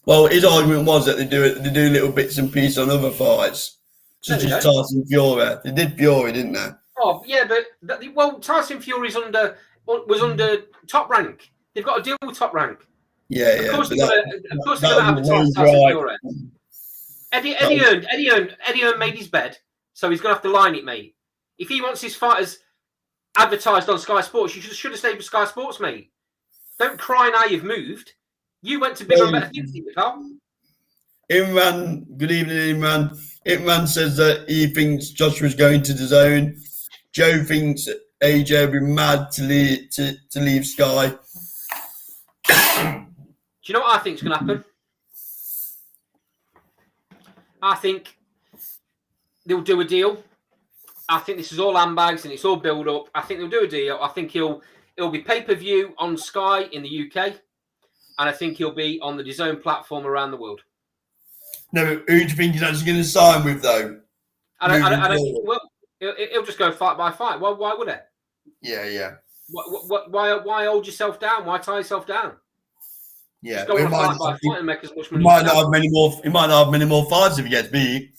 Well, his argument was that they do little bits and pieces on other fights, such as Tyson Fury. They did Fury, didn't they? Oh yeah, but Tyson Fury's was under Top Rank. They've got a deal with Top Rank. Yeah, of course they're going to advertise Tyson Fury. Eddie Hearn made his bed, so he's going to have to line it, mate. If he wants his fighters advertised on Sky Sports, you should have stayed with Sky Sports, mate. Don't cry now you've moved. You went to bigger and better things, Carl. Imran, good evening, Imran. Imran says that he thinks Joshua's going to DAZN. Joe thinks AJ will be mad to leave Sky. Do you know what I think is going to happen? I think they'll do a deal. I think this is all handbags and it's all build up. I think they'll do a deal. I think it'll be pay-per-view on Sky in the UK, and I think he'll be on the DAZN platform around the world. No, but who do you think he's actually going to sign with, though? I don't think he will. He'll just go fight by fight. Why would it? Yeah. Why hold yourself down? Why tie yourself down? Yeah. Just go on a fight by fight and make as much money. He might not have many more. He might not have many more fights if he gets beat.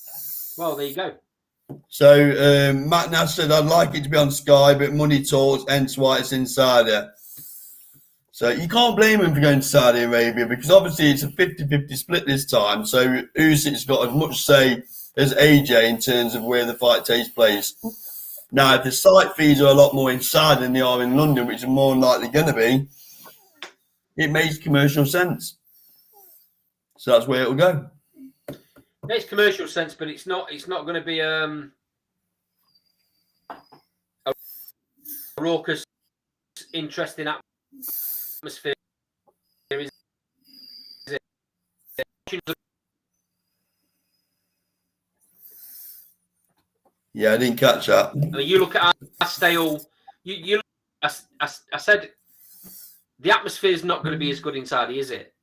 Well, there you go. So Matt Nash said, "I'd like it to be on Sky, but money talks, hence why it's Insider." So you can't blame him for going to Saudi Arabia because obviously it's a 50-50 split this time. So Usyk's got as much say as AJ in terms of where the fight takes place. Now, if the site fees are a lot more inside than they are in London, which is more than likely going to be, it makes commercial sense. So that's where it'll go. It makes commercial sense, but it's not going to be a raucous, interesting atmosphere. Is it? Yeah, I didn't catch that. I mean, you look at Astale. I said the atmosphere is not going to be as good inside, is it?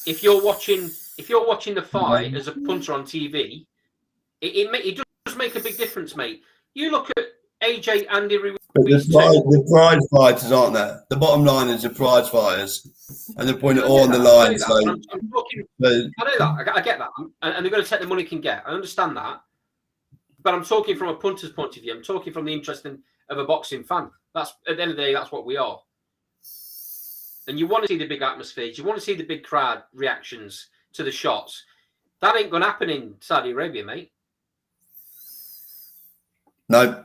If you're watching the fight as a punter on TV, it does make a big difference, mate. You look at AJ Andy Ruiz. But the prize fighters aren't there. The bottom line is the prize fighters, and they're putting it all on the line. So I know that. I get that, and they're going to take the money they can get. I understand that, but I'm talking from a punter's point of view. I'm talking from the interest of a boxing fan. That's at the end of the day, that's what we are. And you want to see the big atmospheres. You want to see the big crowd reactions to the shots. That ain't going to happen in Saudi Arabia, mate. No.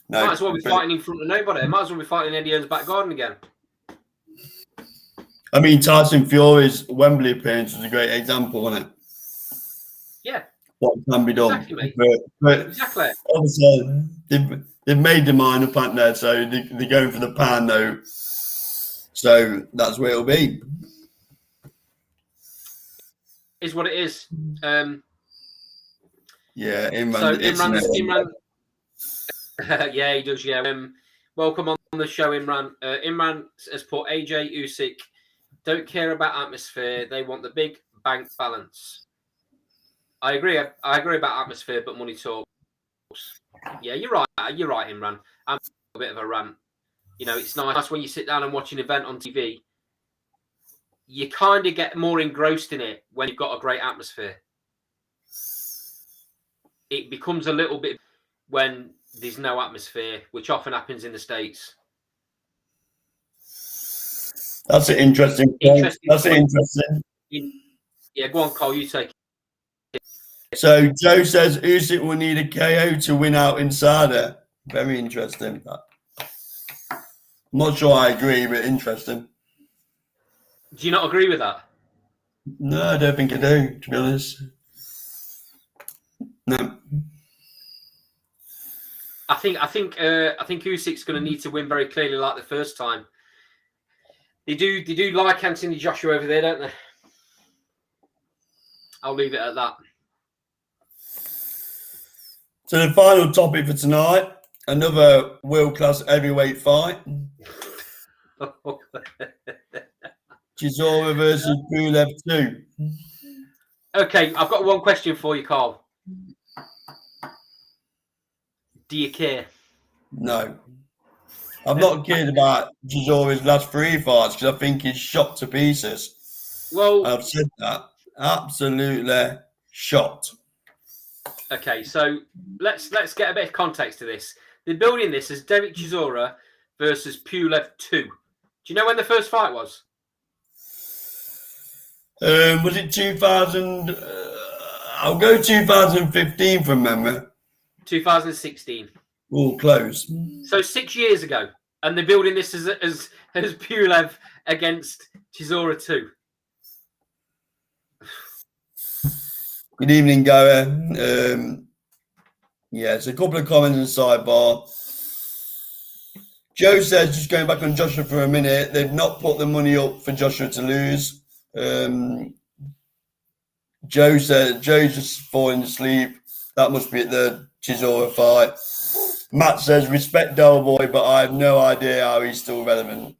Might as well be fighting in front of nobody. Might as well be fighting in Eddie Hearn's back garden again. I mean, Tyson Fury's Wembley appearance was a great example, wasn't it? Yeah. What can be done. Exactly, mate. But exactly. Obviously, they've made the mind up, haven't they? So they're going for the pan, though. So that's where it'll be. Is what it is. Yeah, Imran. Yeah, he does. Yeah. Welcome on the show, Imran. Imran has put AJ Usyk don't care about atmosphere. They want the big bank balance. I agree. I agree about atmosphere, but money talks. Yeah, you're right. You're right, Imran. I'm a bit of a rant. You know, it's nice when you sit down and watch an event on TV. You kind of get more engrossed in it when you've got a great atmosphere. It becomes a little bit when there's no atmosphere, which often happens in the States. That's an interesting point. That's interesting. Yeah, go on, Cole, you take it. So Joe says Usyk will need a KO to win out Insider. Very interesting. I'm not sure I agree, but interesting. Do you not agree with that? No, I don't think I do, to be honest. No. I think Usyk's going to need to win very clearly, like the first time. They do like Anthony Joshua over there, don't they? I'll leave it at that. So the final topic for tonight, another world-class heavyweight fight. Chisora versus Pulev 2. Okay, I've got one question for you, Carl. Do you care? No. I've not cared about Chisora's last 3 fights because I think he's shot to pieces. Well, I've said that. Absolutely shot. Okay, so let's get a bit of context to this. They're building this as Derek Chisora versus Pulev 2. Do you know when the first fight was? Was it 2000? I'll go 2015 from memory. 2016. Oh, close. So 6 years ago, and they're building this as Pulev against Chisora 2. Good evening, Goer. It's a couple of comments in the sidebar. Joe says, just going back on Joshua for a minute, they've not put the money up for Joshua to lose. Joe said, Joe's just falling asleep. That must be at the Chisora fight. Matt says, respect Delboy, but I have no idea how he's still relevant.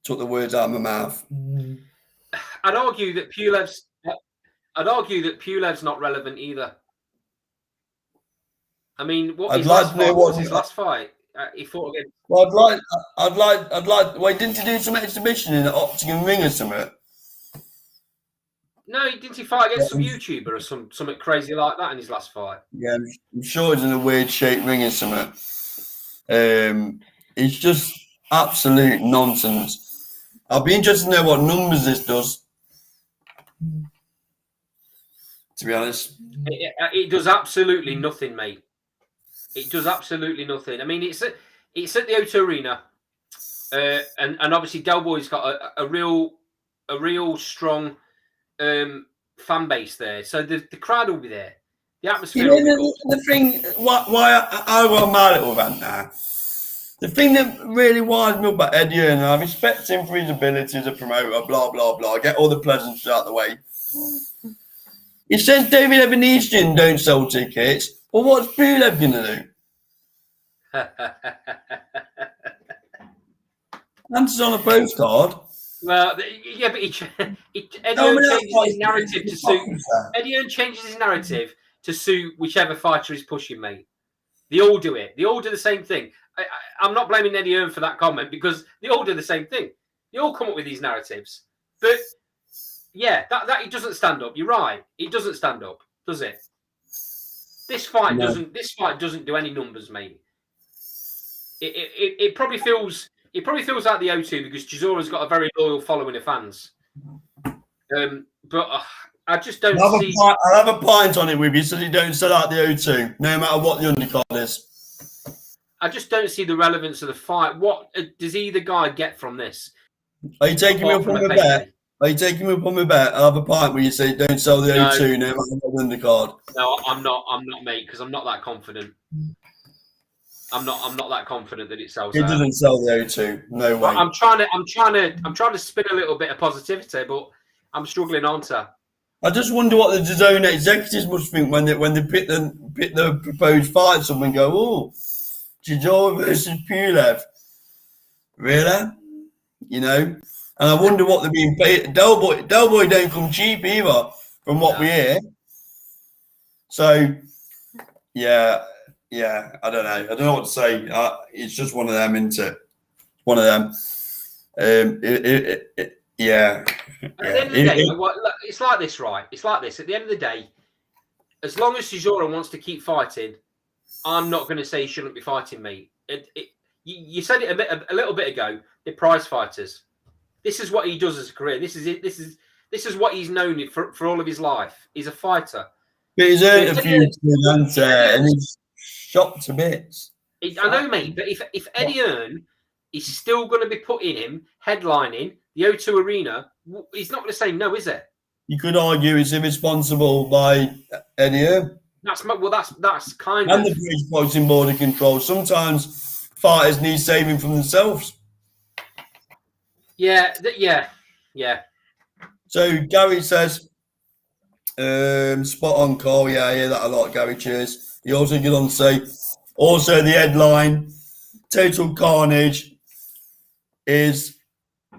Took the words out of my mouth. I'd argue that Pulev's not relevant either. I mean, what I'd his like last to know fight? what- What was his last fight? He fought against. Well, I'd like. Well, didn't he do some exhibition in the Octagon Ring or something? No, didn't he fight against some Yeah. YouTuber or something crazy like that in his last fight? Yeah, I'm sure it's in a weird shaped ring or something. It's just absolute nonsense. I'll be interested to know what numbers this does. To be honest, It does absolutely nothing, mate. It does absolutely nothing. I mean, it's at the O2 Arena, and obviously Del Boy's got a real strong fan base there, so the crowd will be there. The atmosphere you will be know good. the thing. Why I got my little rant now. The thing that really winds me up about Eddie Hearn, and I respect him for his ability as a promoter, blah blah blah. Get all the pleasantries out of the way. He says David Evanesian don't sell tickets. Well, what's Pulev going to do? Answers on a postcard. Well, yeah, but Eddie No, I mean, Hearn that's changes why his he's narrative to fucking suit. fair. Eddie Hearn changes his narrative to suit whichever fighter is pushing, mate. They all do it. They all do the same thing. I'm not blaming Eddie Hearn for that comment because they all do the same thing. They all come up with these narratives. But yeah, that it doesn't stand up. You're right. It doesn't stand up, does it? This fight No. doesn't. This fight doesn't do any numbers, mate. It probably feels. It probably feels like the O2 because Chisora's got a very loyal following of fans. But I just don't see. I'll have a pint on it with you so you don't sell out the O2, no matter what the undercard is. I just don't see the relevance of the fight. What does either guy get from this? Are you taking me up on my bet? Are you taking me up on my bet? I'll have a pint where you say don't sell the O2, no matter what the undercard. No, I'm not, mate, because I'm not that confident. I'm not that confident that it sells It out. doesn't sell the O2, no way. I'm trying to spin a little bit of positivity, but I'm struggling on to. I just wonder what the DAZN executives must think when they pick the proposed fights up and go, oh, Chisora versus Pulev. Really? You know? And I wonder what they're being paid. Del Boy don't come cheap either, from what we hear. So, yeah, I don't know. I don't know what to say. It's just one of them, isn't it? One of them. Yeah. At the end of the day, it's like this, right? It's like this. At the end of the day, as long as Chisora wants to keep fighting, I'm not going to say he shouldn't be fighting, mate. You said it a little bit ago. They're prize fighters. This is what he does as a career. This is it. This is what he's known for all of his life. He's a fighter. But he's earned a few and he's shot to bits. I know, mate. But if Eddie Hearn is still going to be putting him headlining the O2 Arena, he's not going to say no, is it? You could argue it's irresponsible by Eddie Hearn. That's kind and of. the British Boxing Board of Control. Sometimes fighters need saving from themselves. Yeah. So Gary says, spot on call. Yeah, I hear that a lot, Gary. Cheers. He also goes on to say, also the headline, Total Carnage is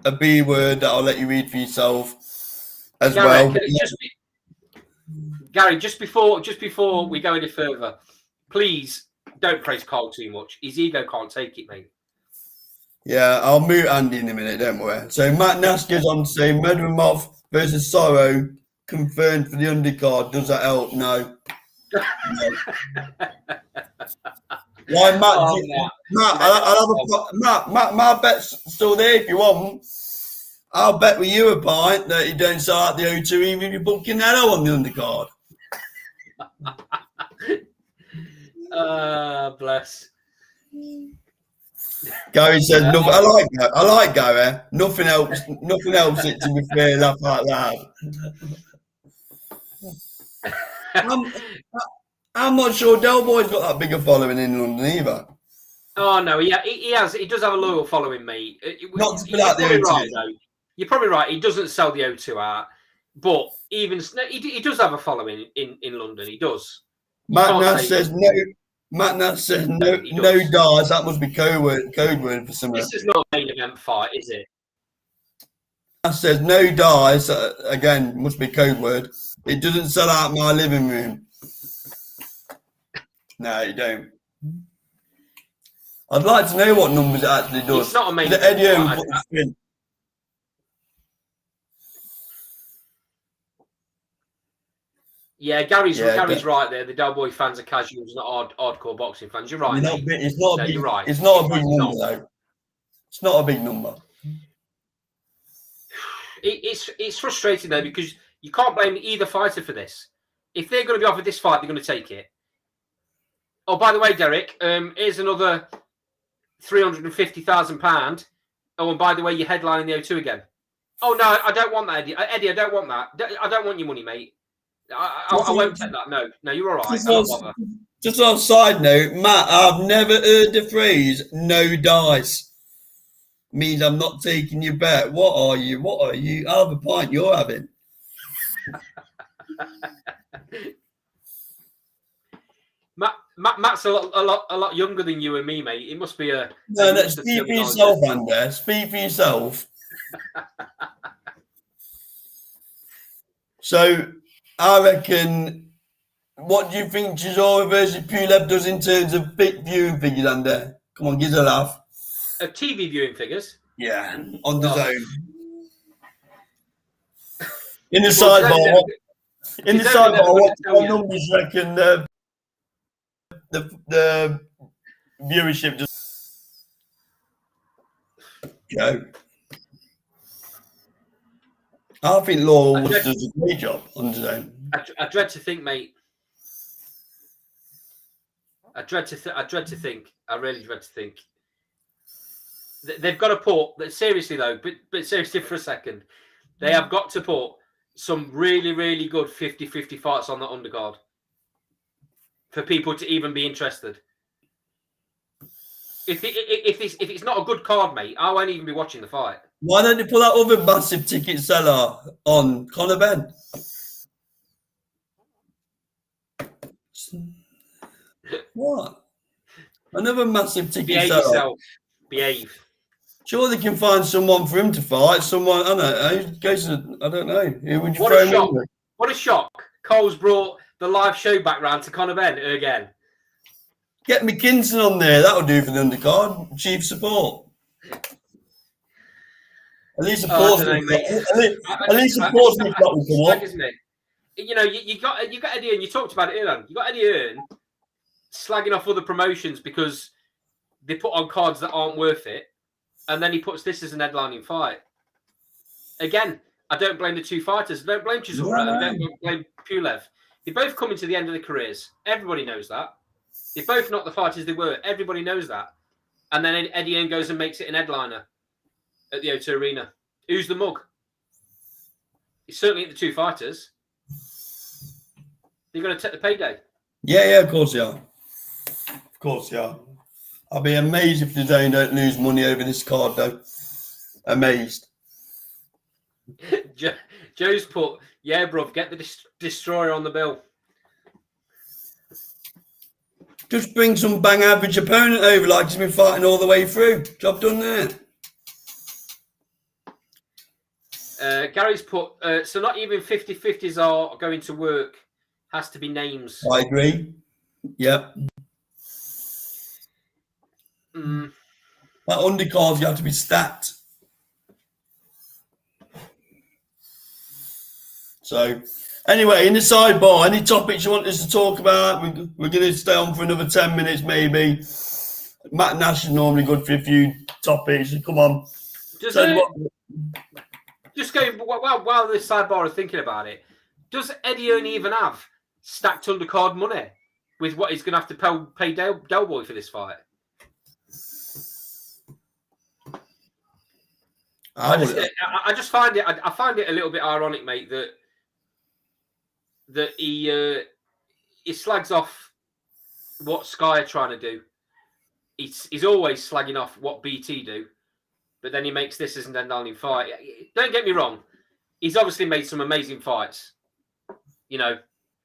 a B word that I'll let you read for yourself as well. Gary, just before we go any further, please don't praise Carl too much. His ego can't take it, mate. Yeah, I'll mute Andy in a minute, don't worry. So Matt Nash goes on to say Medvedov versus Sorrow confirmed for the undercard. Does that help? No. Why, Matt? Matt, my bet's still there if you want. I'll bet with you a pint that you don't sell out the O2 even if you book Canelo on the undercard. Bless. Gary says, nothing, I like Gary. Nothing helps it to be fair, laugh out loud. I'm not sure Del Boy's got that big a following in London either. Oh no, he has. He does have a loyal following, mate. Not to put out the O2. Right, though. You're probably right. He doesn't sell the O2 out, but even he does have a following in London. He does. Matt Nash says no. Matt Nash says no dies. That must be code word for something. This is not a main event fight, is it? Nash says no dies. Again, must be code word. It doesn't sell out my living room. No, you don't. I'd like to know what numbers it actually does. It's not amazing. The Eddie Hearn I- put the spin. Yeah, Gary's Yeah, right there. The Del Boy fans are casuals, not hardcore boxing fans. You're right, mate. it's not No, a big, you're right. It's not a big It's number, not. though. It's not a big number. It's frustrating though, because you can't blame either fighter for this. If they're going to be offered this fight, they're going to take it. Oh, by the way, Derek, here's another £350,000. Oh, and by the way, you're headlining the O2 again. Oh no, I don't want that, Eddie. Eddie, I don't want that. I don't want your money, mate. I won't take that. No, you're all right. I'm not bothered. Just on a side note, Matt, I've never heard the phrase "no dice." Means I'm not taking your bet. What are you? I'll have a pint you're having. Matt's a lot younger than you and me, mate. It must be a. No, speak for yourself, Andy. Speak for yourself. So, I reckon. What do you think Chisora versus Pulev does in terms of big viewing figures, Andy? Come on, give us a laugh. TV viewing figures. Yeah, on the Oh. zone. In the sidebar, what numbers you reckon the viewership just go? I think Laurel does a great job on the zone. I dread to think, mate. I dread to think. I really dread to think. They've got to put, seriously though, but seriously for a second, they have got to put some really, really good 50-50 fights on the undercard for people to even be interested. If it's not a good card, mate, I won't even be watching the fight. Why don't you put that other massive ticket seller on Conor Benn? What? Another massive ticket Behave seller. yourself. Behave. Sure, they can find someone for him to fight. Someone, I don't know. I don't know. Who would you What throw a him shock. in with? What a shock. Cole's brought the live show back round to Conor Benn again. Get McKinson on there. That'll do for the undercard. Chief support. At least supports me. At least supports me. You know, you got Eddie Hearn. You talked about it earlier. You got Eddie Hearn slagging off other promotions because they put on cards that aren't worth it, and then he puts this as an headlining fight. Again, I don't blame the two fighters. I don't blame Chisora. I don't blame Pulev. They're both coming to the end of their careers. Everybody knows that. They're both not the fighters they were. Everybody knows that. And then Eddie Hearn goes and makes it an headliner at the O2 Arena. Who's the mug? He's certainly at the two fighters. They're going to take the payday. Yeah, of course they are. Of course they are. I'll be amazed if the Zone don't lose money over this card, though. Amazed. Joe's put, yeah, bruv, get the destroyer on the bill. Just bring some bang average opponent over like he's been fighting all the way through. Job done there. Gary's put, so not even 50-50s are going to work. Has to be names. I agree. Yep. Mm. That undercards, you have to be stacked. So, anyway, in the sidebar, any topics you want us to talk about? We're going to stay on for another 10 minutes, maybe. Matt Nash is normally good for a few topics. Come on. Just going, while this sidebar is thinking about it, does Eddie Hearn even have stacked undercard money with what he's going to have to pay Del Boy for this fight? I just find it. I find it a little bit ironic, mate, that he slags off what Sky are trying to do. He's always slagging off what BT do, but then he makes this as an headlining fight. Don't get me wrong, he's obviously made some amazing fights. You know,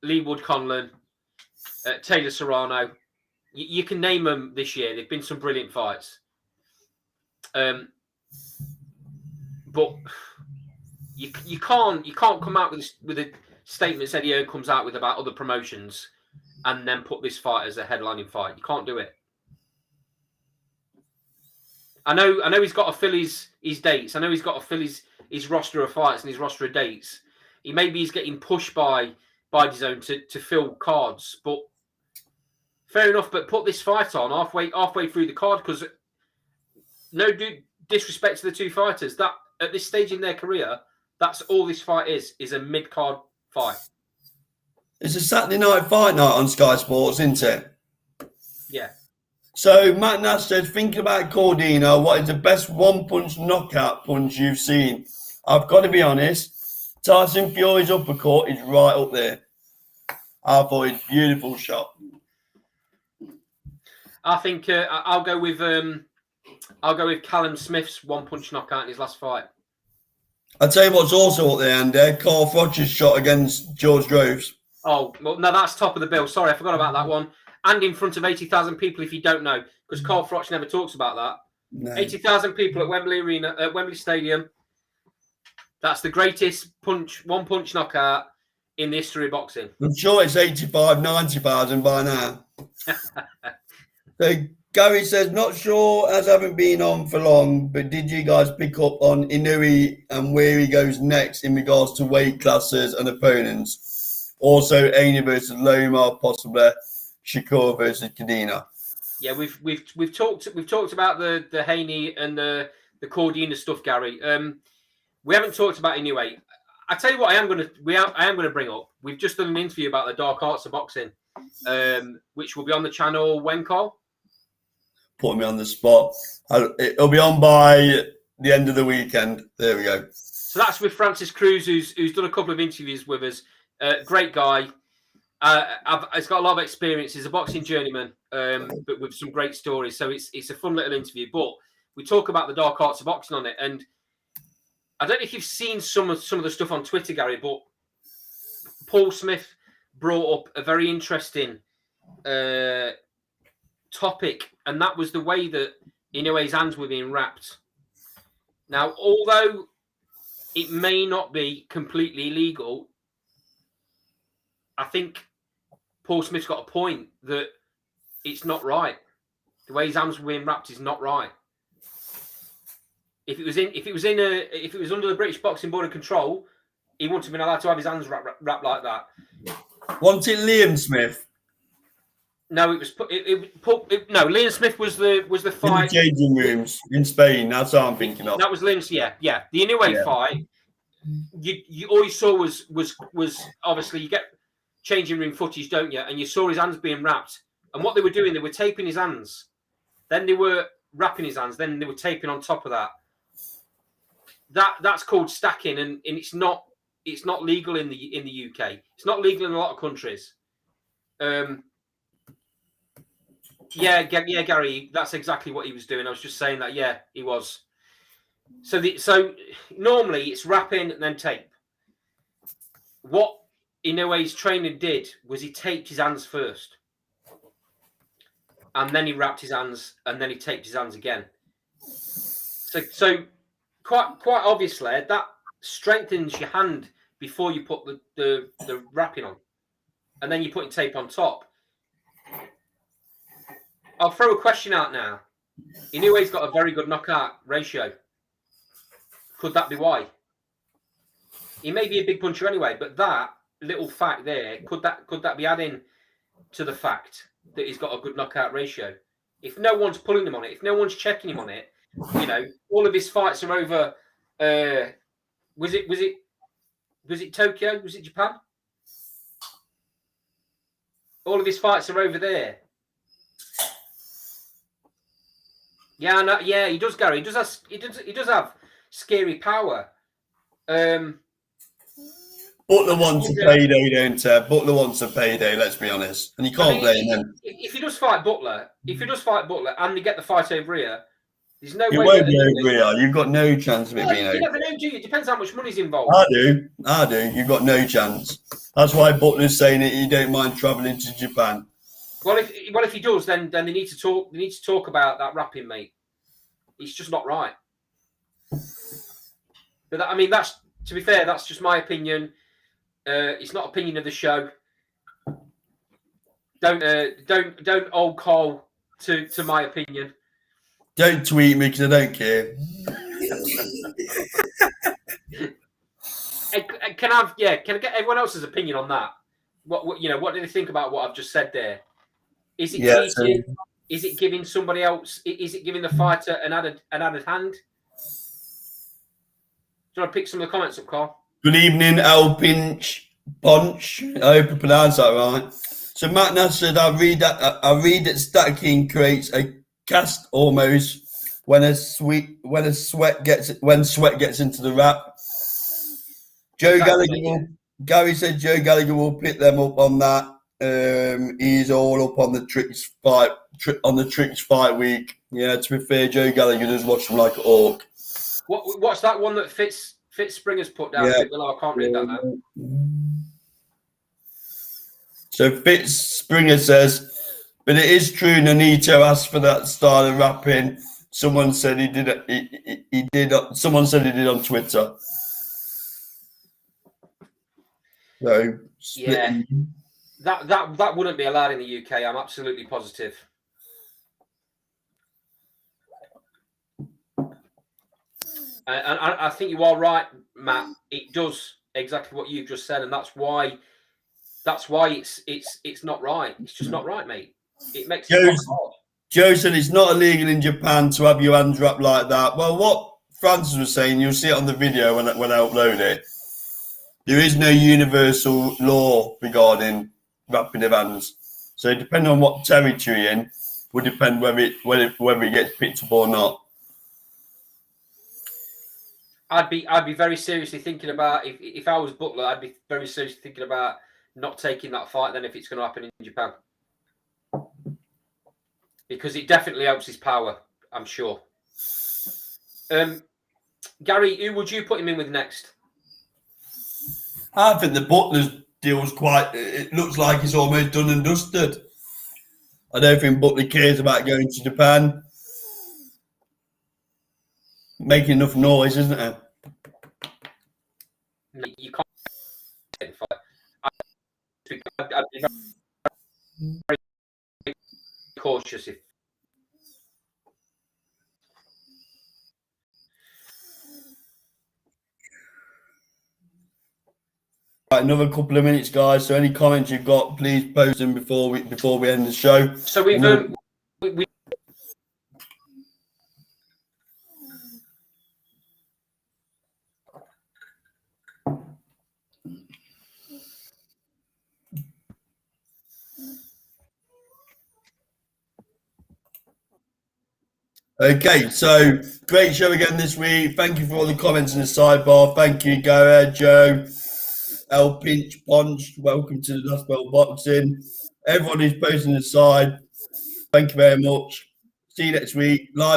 Lee Wood Conlon, Taylor Serrano. You can name them this year. There've been some brilliant fights. But you can't come out with the statements Eddie Hearn comes out with about other promotions and then put this fight as a headlining fight. You can't do it. I know he's got to fill his dates. I know he's got to fill his roster of fights and his roster of dates. He's getting pushed by DAZN to fill cards, but fair enough. But put this fight on halfway through the card, because no disrespect to the two fighters, that at this stage in their career, that's all this fight is a mid-card fight. It's a Saturday night fight night on Sky Sports, isn't it? Yeah. So Matt Nash said, thinking about Cordina, what is the best one-punch knockout punch you've seen? I've got to be honest, Tyson Fury's uppercut is right up there. I thought it's a beautiful shot. I think I'll go with Callum Smith's one-punch knockout in his last fight. I'll tell you what's also up there, and Carl Froch's shot against George Groves. Oh, well, no, that's top of the bill. Sorry, I forgot about that one. And in front of 80,000 people, if you don't know, because Carl Froch never talks about that. No. 80,000 people at Wembley Arena, at Wembley Stadium. That's the greatest one-punch knockout in the history of boxing. I'm sure it's 85, 90,000 by now. So Gary says, not sure, as I haven't been on for long, but did you guys pick up on Inoue and where he goes next in regards to weight classes and opponents? Also, Haney versus Loma, possibly Shakur versus Cordina. Yeah, we've talked about the Haney and the Cordina stuff, Gary. We haven't talked about Inoue. I tell you what, I am going to bring up. We've just done an interview about the dark arts of boxing, which will be on the channel when, Carl? Putting me on the spot. It'll be on by the end of the weekend. There we go. So that's with Francis Cruz, who's done a couple of interviews with us. Great guy. He's got a lot of experience. He's a boxing journeyman, but with some great stories. So it's a fun little interview. But we talk about the dark arts of boxing on it, and I don't know if you've seen some of the stuff on Twitter, Gary, but Paul Smith brought up a very interesting topic, and that was the way that Inoue's hands were being wrapped. Now, although it may not be completely illegal, I think Paul Smith's got a point that it's not right. The way his hands were being wrapped is not right. If it was under the British Boxing Board of Control, he wouldn't have been allowed to have his hands wrapped like that. Wasn't it Liam Smith? No, it was no. Liam Smith was the fight in the changing rooms in Spain. That's what I'm thinking of. That was Liam's. Yeah. The Inoue fight. You all you saw was obviously you get changing room footage, don't you? And you saw his hands being wrapped. And what they were doing, they were taping his hands. Then they were wrapping his hands. Then they were taping on top of that. That's called stacking, and it's not legal in the UK. It's not legal in a lot of countries. Yeah, Gary, that's exactly what he was doing. I was just saying that. Yeah, he was. So normally it's wrapping and then tape. What Inoue's trainer did was he taped his hands first, and then he wrapped his hands, and then he taped his hands again. So quite obviously that strengthens your hand before you put the wrapping on, and then you put tape on top. I'll throw a question out now. Inoue's got a very good knockout ratio. Could that be why? He may be a big puncher anyway, but that little fact there, could that be adding to the fact that he's got a good knockout ratio? If no one's pulling him on it, if no one's checking him on it, all of his fights are over. Was it Tokyo? Was it Japan? All of his fights are over there. Yeah, no, yeah, he does, Gary. He does have scary power. Butler wants a payday, don't he? Butler wants a payday, let's be honest. And you can't blame him. If he does fight Butler, and they get the fight over here, there's no way. It won't be over here. You've got no chance of it being over. You never know, do you? It depends how much money's involved. I do. You've got no chance. That's why Butler's saying that he don't mind travelling to Japan. Well, if he does, then they need to talk. They need to talk about that wrapping, mate. It's just not right. But that's, to be fair, that's just my opinion. It's not opinion of the show. Don't old Cole to my opinion. Don't tweet me because I don't care. Can I get everyone else's opinion on that? What do they think about what I've just said there? Is it cheating? Is it giving somebody else? Is it giving the fighter an added hand? Do you want to pick some of the comments up, Carl? Good evening, El Punch. I hope I pronounced that right. So Matt Nash said, I read that stacking creates a cast almost when sweat gets into the wrap. Gary said Joe Gallagher will pick them up on that. He's all up on the Tricks fight week. Yeah, to be fair, Joe Gallagher does watch them like a hawk. What's that one that Fitz Springer's put down? Yeah. I can't read that now. So Fitz Springer says, but it is true Nonito asked for that style of rapping. Someone said he did. He did. Someone said he did on Twitter. So yeah, that wouldn't be allowed in the UK. I'm absolutely positive. And I think you are right, Matt. It does exactly what you've just said, and that's why it's not right. It's just not right, mate. It makes it hard. Joe said it's not illegal in Japan to have your hands wrapped like that. Well, what Francis was saying, you'll see it on the video when I upload it. There is no universal law regarding wrapping of hands. So depending on what territory you're in, will depend whether it gets picked up or not. I'd be very seriously thinking about if I was Butler, I'd be very seriously thinking about not taking that fight then if it's going to happen in Japan. Because it definitely helps his power, I'm sure. Gary, who would you put him in with next? I think the Butler's deal was it looks like it's almost done and dusted. I don't think Butler cares about going to Japan. Making enough noise, isn't it? You can't. I'd be very cautious if. Right, another couple of minutes, guys. So any comments you've got, please post them before we end the show. So we Okay, so great show again this week. Thank you for all the comments in the sidebar. Thank you, go ahead, Joe. El Pinch Punch, welcome to the Dust Bowl Boxing. Everyone who's posting the side, thank you very much. See you next week. Live.